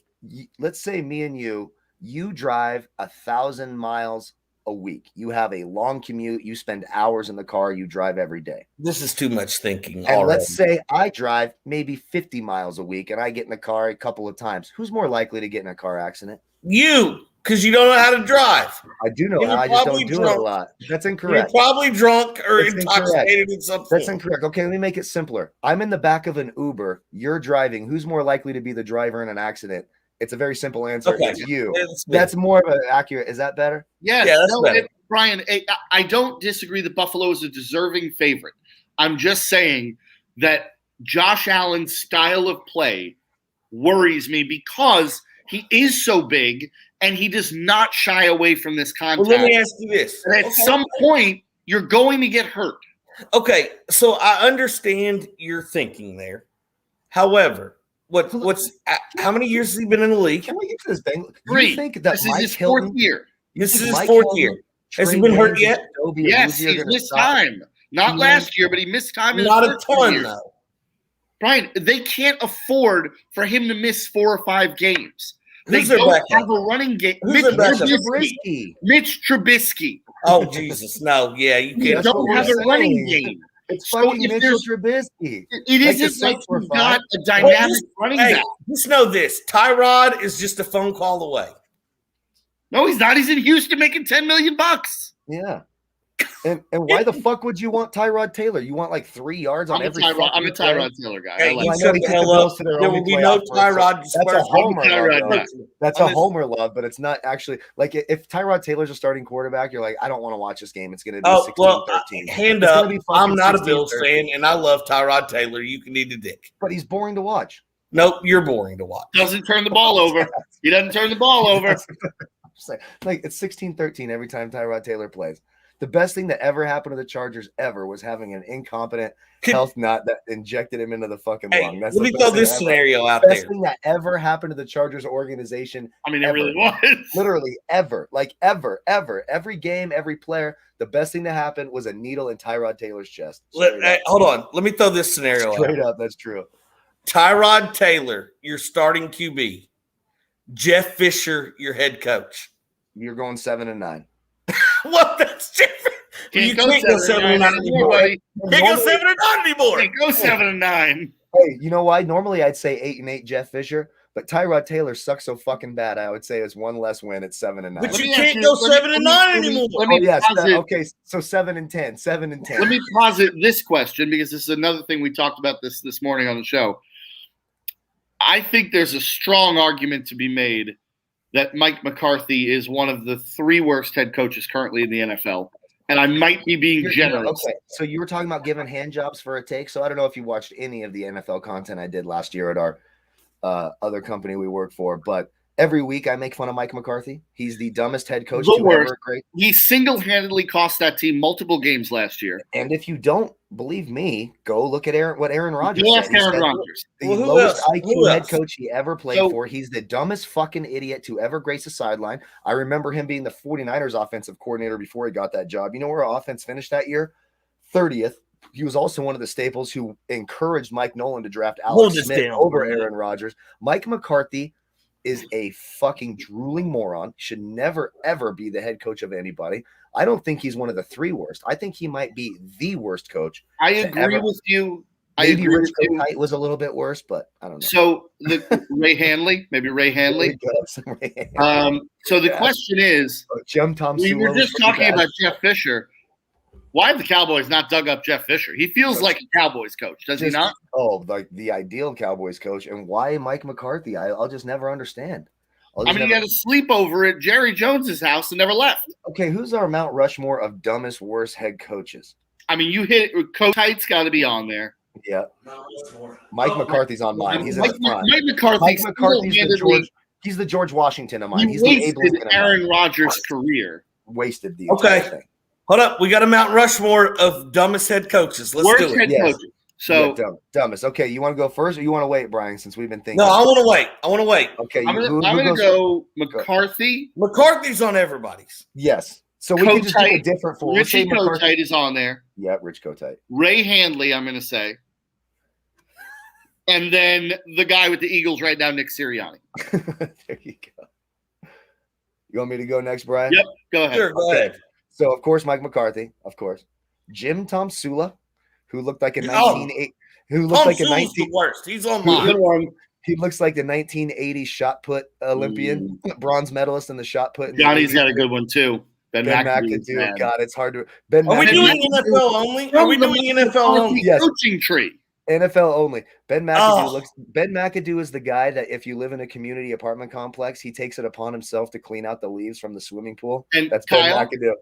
let's say me and you drive 1,000 miles a week. You have a long commute. You spend hours in the car. You drive every day. This is too much thinking. And let's say I drive maybe 50 miles a week and I get in a car a couple of times. Who's more likely to get in a car accident? You, because you don't know how to drive. I do know. I just don't do it a lot. That's incorrect. You're probably drunk or intoxicated in some form. That's incorrect. Okay, let me make it simpler. I'm in the back of an Uber. You're driving. Who's more likely to be the driver in an accident? It's a very simple answer. Okay. It's you. That's more of an accurate. Is that better? Yes. Yeah, that's better. Brian, I don't disagree that Buffalo is a deserving favorite. I'm just saying that Josh Allen's style of play worries me because he is so big and he does not shy away from this contact. Well, let me ask you this. And at some point, you're going to get hurt. Okay, so I understand your thinking there. However, how many years has he been in the league? Can we get to this thing? 3. Think that this is his fourth year. This is his fourth year. Has he been hurt yet? Yes, he's missed time. Not last year, but he missed time. Not a ton, though. Brian, they can't afford for him to miss 4 or 5 games. They Who's don't have a running game. Mitch Trubisky. Oh, Jesus. No, yeah, you can't. They don't have a running game. It's fucking Mitch Trubisky. It isn't like you've got a dynamic running back. Just know this. Tyrod is just a phone call away. No, he's not. He's in Houston making $10 million. Yeah. And why the fuck would you want Tyrod Taylor? You want like 3 yards on every. I'm a Tyrod Taylor guy. Hey, shut the hell up. There will be no Tyrod. That's a homer love. That's a homer love, but it's not actually like if Tyrod Taylor's a starting quarterback, you're like, I don't want to watch this game. It's going to be 16-13. Hand up. I'm not a Bills fan, and I love Tyrod Taylor. You can eat a dick. But he's boring to watch. Nope, you're boring to watch. Doesn't turn the ball over. He doesn't turn the ball over. Like it's 16-13 every time Tyrod Taylor plays. The best thing that ever happened to the Chargers ever was having an incompetent health nut that injected him into the fucking lung. That's let me throw this scenario out there. The best thing that ever happened to the Chargers organization. I mean, it really was. Literally ever. Like ever. Every game, every player. The best thing that happened was a needle in Tyrod Taylor's chest. Hold on. Let me throw this scenario out. Straight up, that's true. Tyrod Taylor, your starting QB. Jeff Fisher, your head coach. You're going 7-9. Well, that's different. You can't go 7-9 anymore. buddy. Can't go 7-9 anymore. Can't go 7-9. Hey, you know why? Normally I'd say 8-8 Jeff Fisher, but Tyrod Taylor sucks so fucking bad. I would say it's one less win at 7-9. But you can't go 7-9 anymore. Okay, so 7-10, 7-10. Let me posit this question, because this is another thing we talked about this morning on the show. I think there's a strong argument to be made that Mike McCarthy is one of the 3 worst head coaches currently in the NFL. And I might be being generous. Okay, so you were talking about giving hand jobs for a take. So I don't know if you watched any of the NFL content I did last year at our other company we work for, but every week I make fun of Mike McCarthy. He's the dumbest head coach to ever agree. He single-handedly cost that team multiple games last year. And if you don't believe me, go look at what Aaron Rodgers said. Aaron Rodgers. The lowest IQ head coach he ever played for. He's the dumbest fucking idiot to ever grace a sideline. I remember him being the 49ers offensive coordinator before he got that job. You know where our offense finished that year? 30th. He was also one of the staples who encouraged Mike Nolan to draft Alex Smith over Aaron Rodgers. Mike McCarthy is a fucking drooling moron. Should never, ever be the head coach of anybody. I don't think he's one of the 3 worst. I think he might be the worst coach. I agree with you. Maybe Rich Kotite was a little bit worse, but I don't know. So Ray Hanley. So the question is, we were just talking about Jeff Fisher. Why have the Cowboys not dug up Jeff Fisher? He feels like a Cowboys coach, does he not? Oh, like the ideal Cowboys coach. And why Mike McCarthy? I'll just never understand. He had a sleepover at Jerry Jones's house and never left. Okay, who's our Mount Rushmore of dumbest, worst head coaches? I mean, you hit it. Coach Tite's got to be on there. Yeah. Mike McCarthy's on mine. He's Mike McCarthy's he's the George Washington of mine. He's the Abe Lincoln of Aaron Rodgers' career. Wasted the entire thing. Hold up. We got a Mount Rushmore of dumbest head coaches. Let's do it. Head coaches. So dumbest. Okay, you want to go first or you want to wait, Brian, since we've been thinking? No, I want to wait. Okay. I'm gonna go McCarthy. McCarthy's on everybody's. Yes. So we can just do a different for Richie Kotite is on there. Yeah, Rich Kotite. Ray Handley, I'm gonna say. And then the guy with the Eagles right now, Nick Sirianni. There you go. You want me to go next, Brian? Yep, go ahead. Sure, go ahead. So, of course, Mike McCarthy, of course. Jim Tom Sula, who looked like a 1980 the worst. He's on mine. He looks like the 1980 shot put Olympian, bronze medalist in the shot put. Johnny's got a good one too. Ben McAdoo. God, it's hard to. Are we doing NFL only? Are we doing NFL only? Yes. Coaching tree. NFL only. Ben McAdoo is the guy that if you live in a community apartment complex, he takes it upon himself to clean out the leaves from the swimming pool. And that's Ben McAdoo.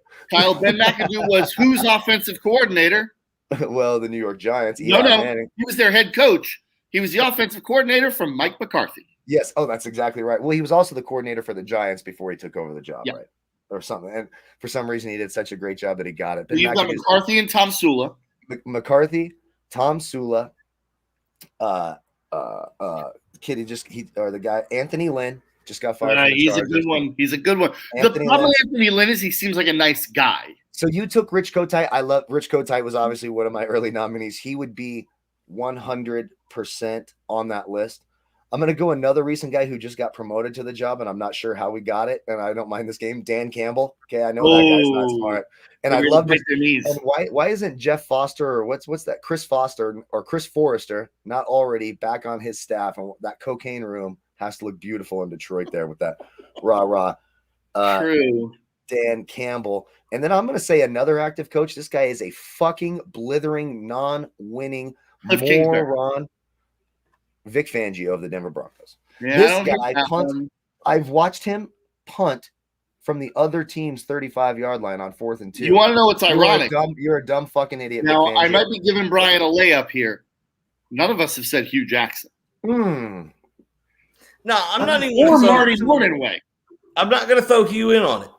Ben McAdoo was whose offensive coordinator? Well, the New York Giants. No. He was their head coach. He was the offensive coordinator from Mike McCarthy. Yes. Oh, that's exactly right. Well, he was also the coordinator for the Giants before he took over the job, right? Or something. And for some reason, he did such a great job that he got it. You've got McCarthy and Tom Sula. McCarthy, Tom Sula, the guy Anthony Lynn just got fired. He's a good one. The problem with Anthony Lynn is he seems like a nice guy. So you took Rich Kotite. I love Rich Kotite. Was obviously one of my early nominees. He would be 100% on that list. I'm going to go another recent guy who just got promoted to the job, and I'm not sure how we got it, and I don't mind this game. Dan Campbell. Okay, I know that guy's not smart, and I love it. And why isn't Jeff Foster or what's that Chris Foster or Chris Forrester not already back on his staff? And that cocaine room has to look beautiful in Detroit there with that rah. True. Dan Campbell. And then I'm going to say another active coach. This guy is a fucking blithering, non-winning moron. Vic Fangio of the Denver Broncos. Yeah, this guy punts. I've watched him punt from the other team's 35-yard line on 4th and 2. You want to know what's ironic? You're a dumb fucking idiot. Now, I might be giving Brian a layup here. None of us have said Hugh Jackson. No, I'm not even. Or Marty Morningway. I'm not going to throw Hugh in on it.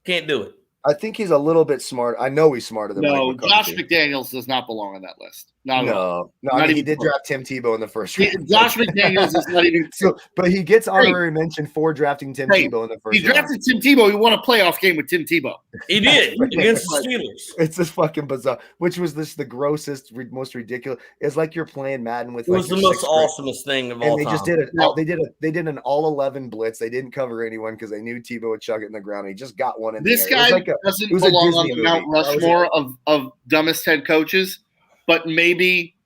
Can't do it. I think he's a little bit smart. I know he's smarter than Mike McCarthy. Josh McDaniels does not belong on that list. Not at all. No. I mean, he did draft Tim Tebow in the first round. Josh McDaniels is not even. So, but he gets honorary mention for drafting Tim Tebow in the first round. He drafted Tim Tebow. He won a playoff game with Tim Tebow. He did against the Steelers. It's just fucking bizarre. Which was the grossest, most ridiculous. It's like you're playing Madden with. It was the most awesomest thing of all time. And they just did they did an all 11 blitz. They didn't cover anyone because they knew Tebow would chuck it in the ground. He just got one in. This guy doesn't belong on the Mount Rushmore of dumbest head coaches, but maybe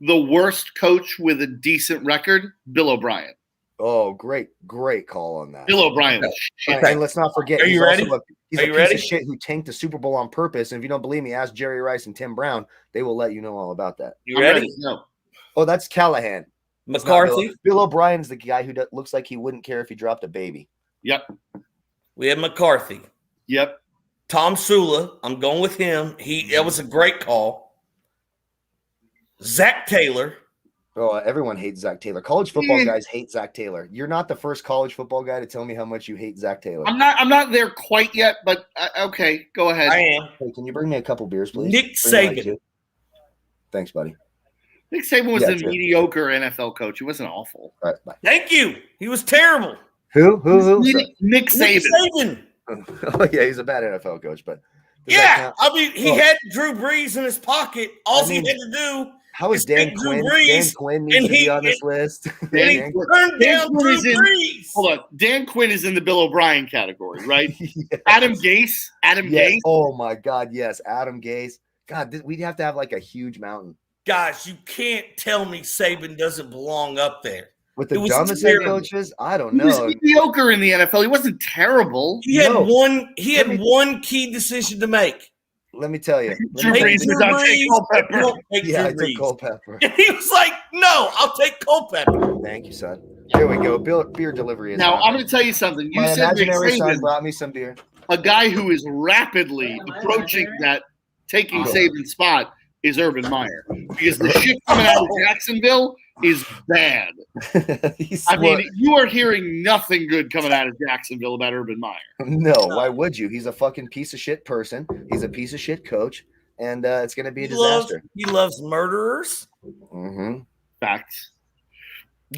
the worst coach with a decent record, Bill O'Brien. Oh, great call on that. Bill O'Brien. And let's not forget, Are you ready? He's a piece of shit who tanked the Super Bowl on purpose. And if you don't believe me, ask Jerry Rice and Tim Brown. They will let you know all about that. You ready? No. Oh, that's Callahan. McCarthy. Bill O'Brien's the guy who looks like he wouldn't care if he dropped a baby. Yep. We have McCarthy. Yep. Tom Sula. I'm going with him. That was a great call. Zach Taylor. Oh, everyone hates Zach Taylor. College football guys hate Zach Taylor. You're not the first college football guy to tell me how much you hate Zach Taylor. I'm not there quite yet, but okay, go ahead. I am. Hey, can you bring me a couple beers, please? Nick Saban. Thanks, buddy. Nick Saban was a mediocre NFL coach. He wasn't awful. All right, bye. Thank you. He was terrible. Who? Nick Saban. Oh, yeah, he's a bad NFL coach, but yeah, I mean, he had Drew Brees in his pocket. All he had to do. How is Dan Quinn? Dan Quinn needs to be on this list. Dan Brees. Hold on. Dan Quinn is in the Bill O'Brien category, right? Yes. Adam Gase. Gase. Oh, my God, yes. Adam Gase. God, we'd have to have like a huge mountain. Guys, you can't tell me Saban doesn't belong up there. With the dumbest head coaches? I don't know. He was mediocre in the NFL. He wasn't terrible. He had one key decision to make. Let me tell you. I took Culpepper. And he was like, no, I'll take Culpepper. Thank you, son. Here we go. Beer delivery. Now, I'm going to tell you something. You My said imaginary son brought me some beer. A guy who is rapidly approaching that taking Saban's spot is Urban Meyer. Because the shit coming out of Jacksonville is bad. I mean, you are hearing nothing good coming out of Jacksonville about Urban Meyer. No, why would you? He's a fucking piece of shit person. He's a piece of shit coach, and it's going to be a disaster. He loves murderers. Mm-hmm. Facts.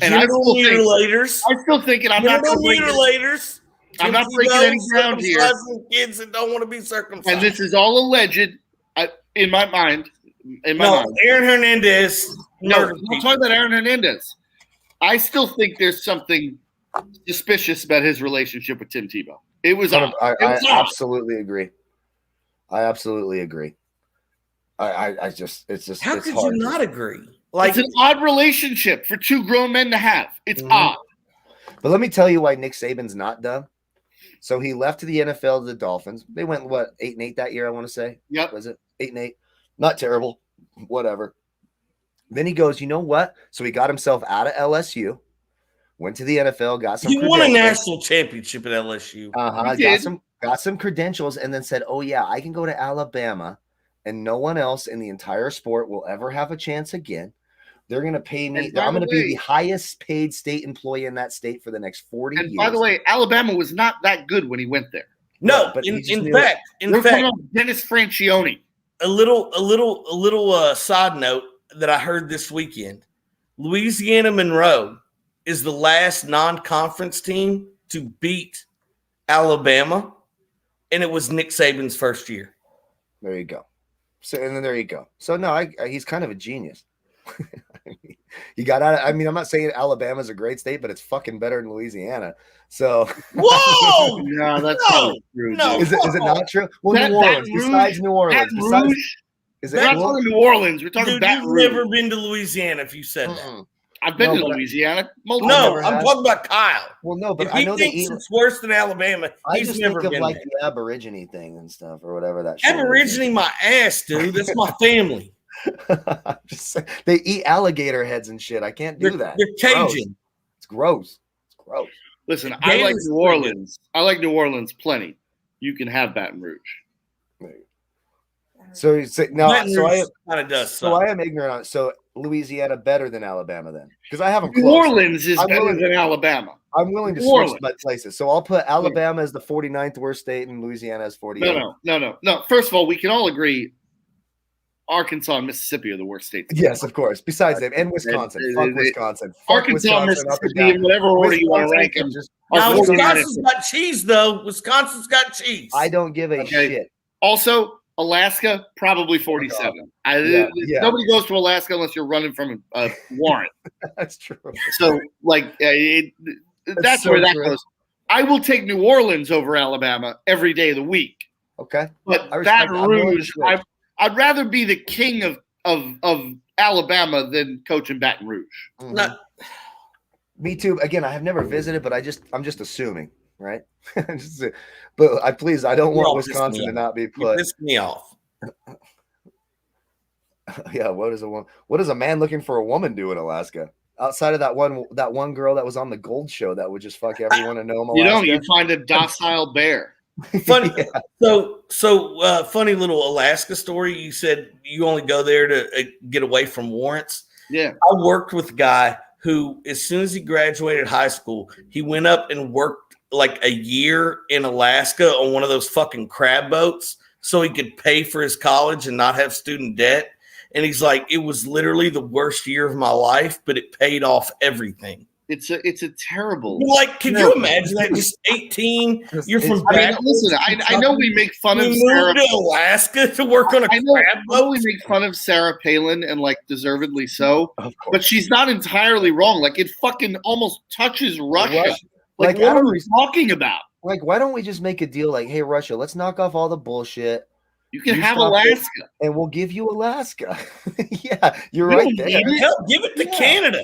And I still think I'm not mutilators. I'm not breaking any ground here. Kids that don't want to be circumcised. And this is all alleged in my mind. Aaron Hernandez. No, we're talking about Aaron Hernandez. I still think there's something suspicious about his relationship with Tim Tebow. It was odd. I absolutely agree. I absolutely agree. It's just. How could hard. you not agree? It's an odd relationship for two grown men to have. It's odd. But let me tell you why Nick Saban's not done. So he left to the NFL to the Dolphins. They went 8-8 that year, I want to say. Yep. Was it 8-8? Not terrible. Whatever. Then he goes, you know what? So he got himself out of LSU, went to the NFL, got some. He won a national championship at LSU. Got some credentials, and then said, "Oh yeah, I can go to Alabama, and no one else in the entire sport will ever have a chance again. They're going to pay me. I'm going to be the highest paid state employee in that state for the next 40 years." And by the way, Alabama was not that good when he went there. No, but in fact, Dennis Franchione. A little side note that I heard this weekend: Louisiana Monroe is the last non-conference team to beat Alabama, and it was Nick Saban's first year. There you go. So and then there you go. So no, he's kind of a genius. He got out. I'm not saying Alabama's a great state, but it's fucking better than Louisiana. So whoa, no, that's not true. No, is it not true? Well, New Orleans. Besides New Orleans, we're not talking New Orleans. We're talking Baton Rouge. You've never been to Louisiana if you said that. I've been to Louisiana. No, I'm talking about Kyle. Well, no, but if I know he thinks it's worse than Alabama. He's never been like there. The Aborigine thing and stuff or whatever that. Aborigine, my ass, dude. That's my family. Just saying, they eat alligator heads and shit. I can't do that. They're Cajun. It's gross. Listen, I like New Orleans. I like New Orleans plenty. You can have Baton Rouge. So you say no. So I am ignorant on it. So Louisiana better than Alabama then? Because I haven't. New Orleans is better than Alabama. I'm willing to switch my places. So I'll put Alabama as the 49th worst state and Louisiana as 48th. No. First of all, we can all agree Arkansas and Mississippi are the worst states. Yes, of course. Besides them, and Wisconsin. Fuck Wisconsin. Fuck Arkansas, Wisconsin up and Mississippi, down. in whatever order you want to rank them. Now, Wisconsin's got cheese, though. Wisconsin's got cheese. I don't give a shit. Also, Alaska, probably 47. Nobody goes to Alaska unless you're running from a warrant. That's true. So, that's where that goes. I will take New Orleans over Alabama every day of the week. Okay. But Baton Rouge, I'd rather be the king of Alabama than coaching Baton Rouge. Mm-hmm. Me too. Again, I have never visited, but I'm just assuming, right? But I don't want Wisconsin to not be put. You pissed me off. Yeah, what does a man looking for a woman do in Alaska? Outside of that one girl that was on the Gold Show that would just fuck everyone in Alaska. You find a docile bear. Funny, funny little Alaska story. You said you only go there to get away from warrants. Yeah, I worked with a guy who, as soon as he graduated high school, he went up and worked like a year in Alaska on one of those fucking crab boats so he could pay for his college and not have student debt. And he's like, it was literally the worst year of my life, but it paid off everything. It's a terrible. Can you imagine that? Just 18, you're from. Listen, I know we make fun of Sarah to Alaska to work on a crab boat. We make fun of Sarah Palin, and deservedly so. But she's not entirely wrong. It fucking almost touches Russia. What are we talking about? Why don't we just make a deal? Hey, Russia, let's knock off all the bullshit. You can have Alaska, and we'll give you Alaska. Yeah, you're right there. Hell, give it to Canada.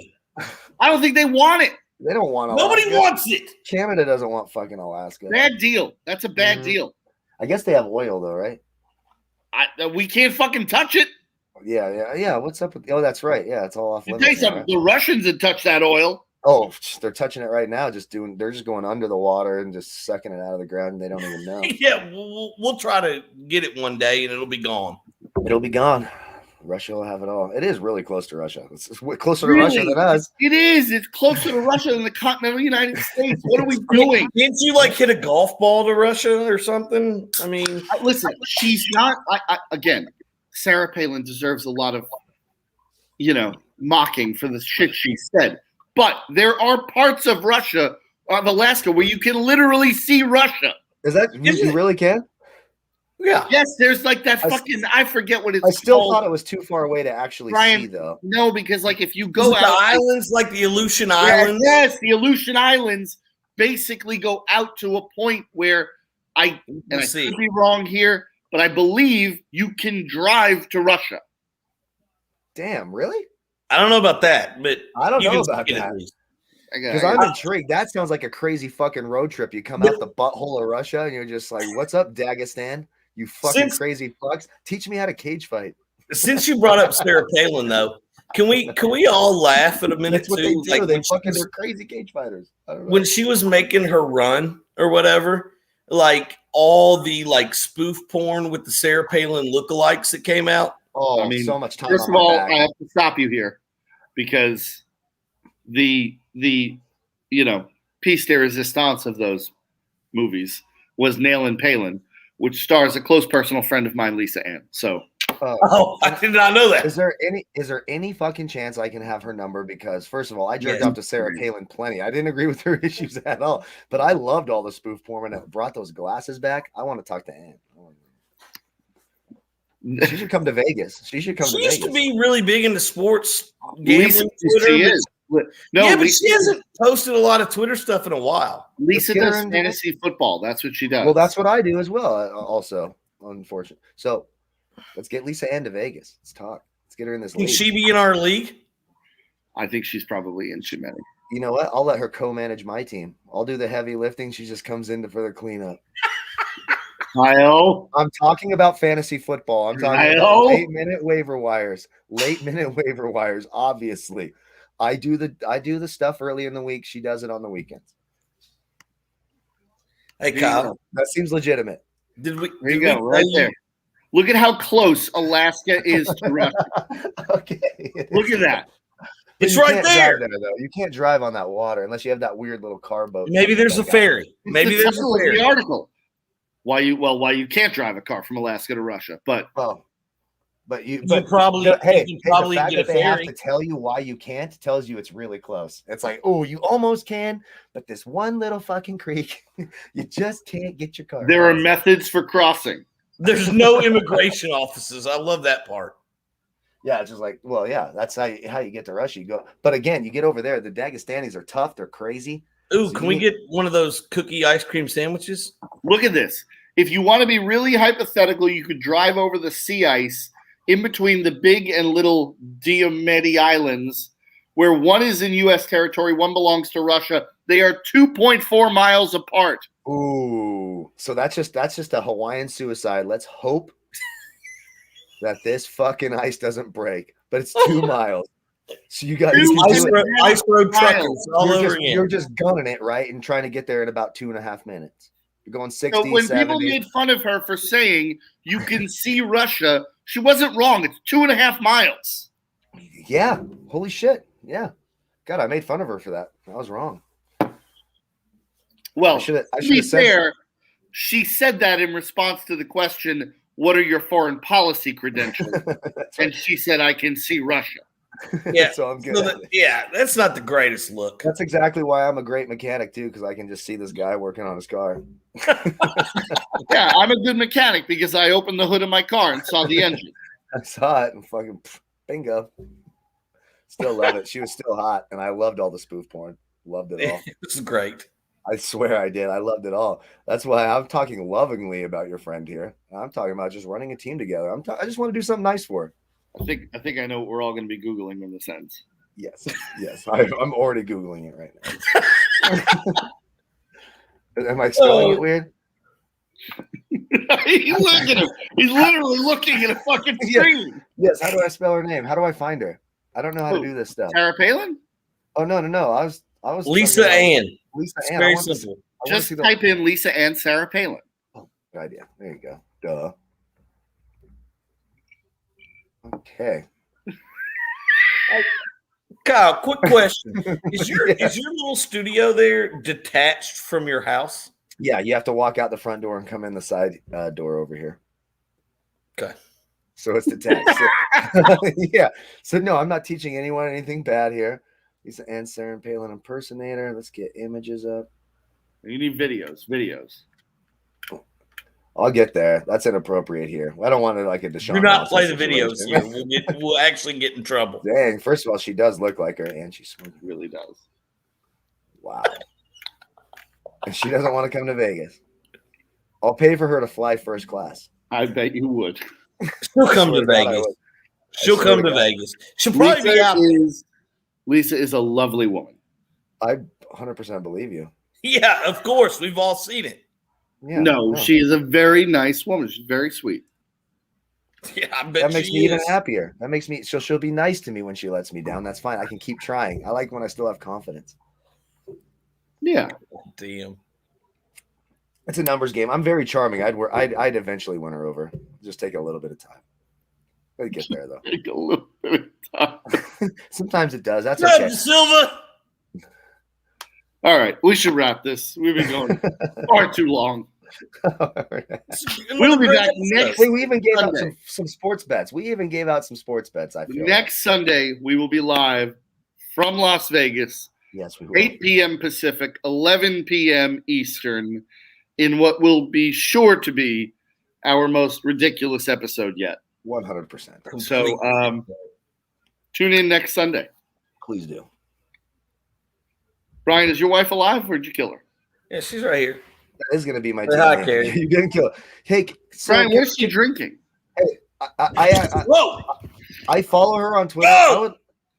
I don't think they want it. They don't want Alaska. Nobody wants it. Canada doesn't want fucking Alaska. Bad deal. That's a bad deal. I guess they have oil though, right? We can't fucking touch it. Yeah. What's up with? Oh, that's right. Yeah, it's all off limits. Tell you something. The Russians had touched that oil. Oh, they're touching it right now. They're just going under the water and just sucking it out of the ground, and they don't even know. Yeah, we'll try to get it one day, and it'll be gone. It'll be gone. Russia will have it all. It is really close to Russia. It's closer to Russia than us. It is. It's closer to Russia than the continental United States. What are we doing? Didn't you hit a golf ball to Russia or something? I mean, listen, she's not. Again, Sarah Palin deserves a lot of, mocking for the shit she said. But there are parts of Russia, of Alaska, where you can literally see Russia. Is that you really can? Yeah. Yes, there's that fucking I forget what it's called. I still thought it was too far away to actually see, though. No, because if you go out, the islands, like the Aleutian Islands. Yes, the Aleutian Islands basically go out to a point where I could be wrong here, but I believe you can drive to Russia. Damn, really? I don't know about that, but I don't know about that. Because I'm intrigued. That sounds like a crazy fucking road trip. You come out the butthole of Russia and you're just like, what's up, Dagestan? You fucking crazy fucks. Teach me how to cage fight. Since you brought up Sarah Palin, though, can we all laugh at a minute? That's what too? They do. They're crazy cage fighters. I don't know. When she was making her run or whatever, all the spoof porn with the Sarah Palin lookalikes that came out. Oh, so much time. First of all, I have to stop you here because the piece de resistance of those movies was Nailin' Palin, which stars a close personal friend of mine, Lisa Ann. So, I did not know that. Is there any fucking chance I can have her number? Because first of all, I jerked off to Sarah Palin plenty. I didn't agree with her issues at all, but I loved all the spoof porn and brought those glasses back. I want to talk to Ann. She should come to Vegas. She used to be really big into sports gambling. She is. But she hasn't posted a lot of Twitter stuff in a while. Lisa does fantasy football. That's what she does. Well, that's what I do as well. Also, unfortunately. So let's get Lisa Ann to Vegas. Let's talk. Let's get her in this league. Can she be in our league? I think she's probably in too many. You know what? I'll let her co-manage my team. I'll do the heavy lifting. She just comes in for the cleanup. Kyle, I'm talking about fantasy football. I'm talking about late-minute waiver wires. Obviously, I do the stuff early in the week. She does it on the weekends. Hey, Kyle, that seems legitimate. There you go, right there. Look at how close Alaska is to Russia. Okay, look at that. It's right there. Though. You can't drive on that water unless you have that weird little car boat. Maybe there's a ferry. Maybe there's a ferry. The article. Why you can't drive a car from Alaska to Russia, but But you can probably the fact get a that they have ferry. to tell you why you can't tells you it's really close. It's like, oh, you almost can, but this one little fucking creek, you just can't get your car. There are methods for crossing. There's no immigration offices. I love that part. Yeah, it's just like, well, yeah, that's how you get to Russia. You go, but again, you get over there. The Dagestanis are tough. They're crazy. Ooh, can we get one of those cookie ice cream sandwiches? Look at this. If you want to be really hypothetical, you could drive over the sea ice in between the big and little Diomede Islands, where one is in U.S. territory, one belongs to Russia. They are 2.4 miles apart. Ooh, so that's just a Hawaiian suicide. Let's hope that this fucking ice doesn't break. But it's 2 miles. So you got ice road truckers all over again. You're just gunning it, right? And trying to get there in about 2.5 minutes. You're going 60, So when 70. people made fun of her for saying you can see Russia, she wasn't wrong. It's 2.5 miles. Yeah. Holy shit. Yeah. God, I made fun of her for that. I was wrong. Well, I should to be have said fair, she said that in response to the question, what are your foreign policy credentials? And she said, I can see Russia. Yeah, so I'm good. That's not the greatest look. That's exactly why I'm a great mechanic too, because I can just see this guy working on his car. Yeah, I'm a good mechanic because I opened the hood of my car and saw the engine. I saw it and fucking bingo. Still love it. She was still hot, and I loved all the spoof porn. Loved it all. This is great. I swear I did. I loved it all. That's why I'm talking lovingly about your friend here. I'm talking about just running a team together. I just want to do something nice for her. I think I know what we're all going to be Googling in this sense. Yes. I'm already Googling it right now. Am I spelling it weird? Look at him. He's literally looking at a fucking screen. Yes. How do I spell her name? How do I find her? I don't know how to do this stuff. Sarah Palin? Oh, no. I was Lisa Ann. Lisa It's Ann. very simple. Just type in Lisa Ann Sarah Palin. Oh, good idea. There you go. Duh. Okay. Kyle, quick question. Is your little studio there detached from your house? Yeah, you have to walk out the front door and come in the side door over here. Okay. So it's detached. Yeah. So no, I'm not teaching anyone anything bad here. Lisa Ann Sarah Palin impersonator. Let's get images up. You need videos. I'll get there. That's inappropriate here. I don't want to like a Deshaun. Do not play the situation. videos here. We'll actually get in trouble. Dang. First of all, she does look like her, and she Really does. Wow. And she doesn't want to come to Vegas. I'll pay for her to fly first class. I bet you would. She'll come to Vegas. She'll come to Vegas. She'll probably be out there. Lisa is a lovely woman. I 100% believe you. Yeah, of course. We've all seen it. Yeah, no, she is a very nice woman. She's very sweet. Yeah, I bet that makes me even happier. That makes me she'll be nice to me when she lets me down. That's fine. I can keep trying. I like when I still have confidence. Yeah. Damn. It's a numbers game. I'm very charming. I'd eventually win her over. Just take a little bit of time. Gotta get there though. Take a little bit of time. Sometimes it does. That's okay. okay. Silva. All right, we should wrap this. We've been going far too long. Right. We'll be back next. Hey, we even gave Sunday. out some sports bets. I feel Next Sunday, we will be live from Las Vegas. Yes, we will. 8 p.m. Pacific, 11 p.m. Eastern, in what will be sure to be our most ridiculous episode yet. 100%. So tune in next Sunday. Please do. Brian, is your wife alive or did you kill her? Yeah, she's right here. That is going to be my Hi, team. Carrie. You didn't kill her. Hey, Brian, what is she drinking? Hey, Whoa! I follow her on Twitter. Whoa!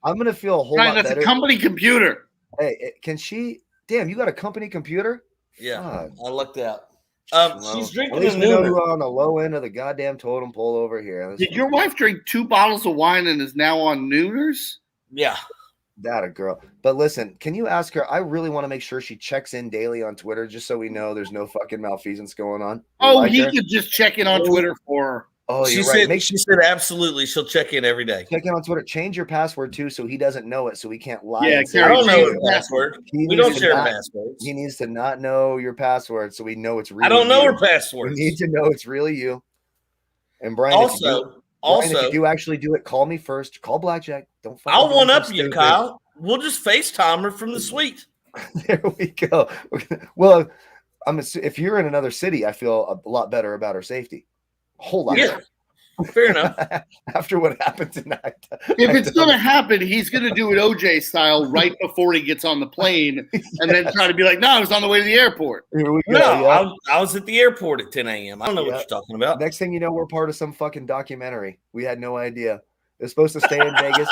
I'm going to feel a whole Brian, lot that's better. a company computer. Hey, can she? Damn, you got a company computer? Yeah, Fuck. I looked out. She's At drinking least a we know Nooner. who on the low end of the goddamn totem pole over here. Did your wife drink 2 bottles of wine and is now on Nooners? Yeah. That a girl. But listen, can you ask her? I really want to make sure she checks in daily on Twitter just so we know there's no fucking malfeasance going on. He could just check in on Twitter for her. Oh, She you're said right. she said absolutely. She'll check in every day. Check in on Twitter. Change your password too, so he doesn't know it, so he can't lie. Yeah, and say I Carrie, don't know change her your password. He We needs don't to share not- passwords. He needs to not know your password, so we know it's really. I don't know you. her password. We need to know it's really you. And Brian, Also, Brian, if you do actually do it, call me first. Call BlackJack. Don't. I'll do one anything up you, stupid. Kyle. We'll just FaceTime her from the suite. There we go. Well, if you're in another city, I feel a lot better about her safety. A whole lot better. Fair enough. After what happened tonight. If it's going to happen, he's going to do it OJ style right before he gets on the plane and then try to be like, no, I was on the way to the airport. Here we go. No, I was at the airport at 10 a.m. I don't know what you're talking about. Next thing you know, we're part of some fucking documentary. We had no idea. They're supposed to stay in Vegas.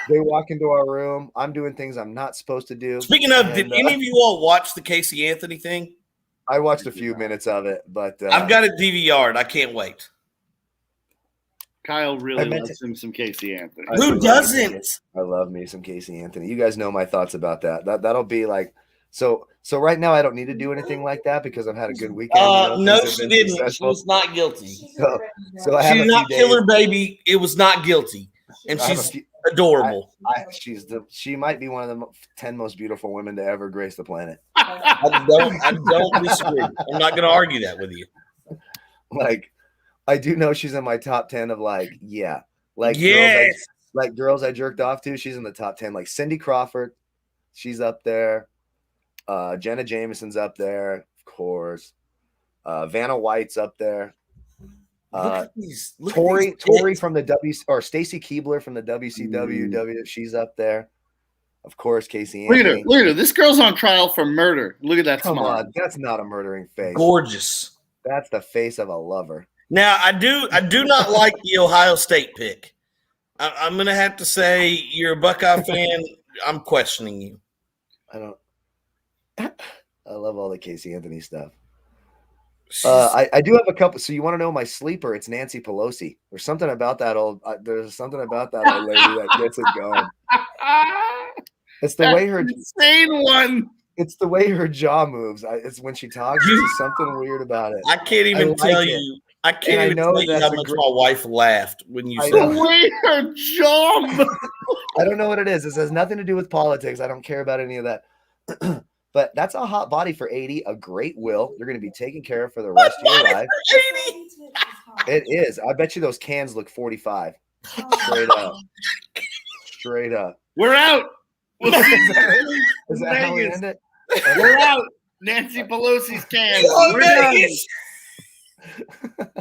They walk into our room. I'm doing things I'm not supposed to do. Speaking of, did any of you all watch the Casey Anthony thing? I watched a few minutes of it, but I've got it DVR'd. I can't wait. Kyle really loves him some Casey Anthony. Who doesn't? I love me some Casey Anthony. You guys know my thoughts about that. That'll be like so right now I don't need to do anything like that because I've had a good weekend. No, she didn't. She was not guilty. So I have she did not kill her baby. It was not guilty, and she's adorable. She might be one of the 10 most beautiful women to ever grace the planet. I don't disagree. I'm not going to argue that with you. Like, I do know she's in my top 10 of girls I jerked off to. She's in the top 10. Like Cindy Crawford, she's up there. Jenna Jameson's up there, of course. Vanna White's up there. Tori from the Stacy Keebler from the WCW. She's up there. Of course, Casey Anthony. Look at her. This girl's on trial for murder. Look at that Come smile. on, that's not a murdering face. Gorgeous. That's the face of a lover. Now, I do not like the Ohio State pick. I'm going to have to say you're a Buckeye fan. I'm questioning you. I love all the Casey Anthony stuff. I do have a couple. So you want to know my sleeper? It's Nancy Pelosi. There's something about that old lady that gets it going. It's the way her insane one. It's the way her jaw moves. It's when she talks. There's something weird about it. I can't even tell you. I can't even tell you how much my wife laughed when you said the way her jaw moves. I don't know what it is. This has nothing to do with politics. I don't care about any of that. But that's a hot body for 80, a great will. You're going to be taken care of for the rest of your life. 80? It is. I bet you those cans look 45. Straight up. We're out. Is that how we end it? We're out. Nancy Pelosi's cans. We're done.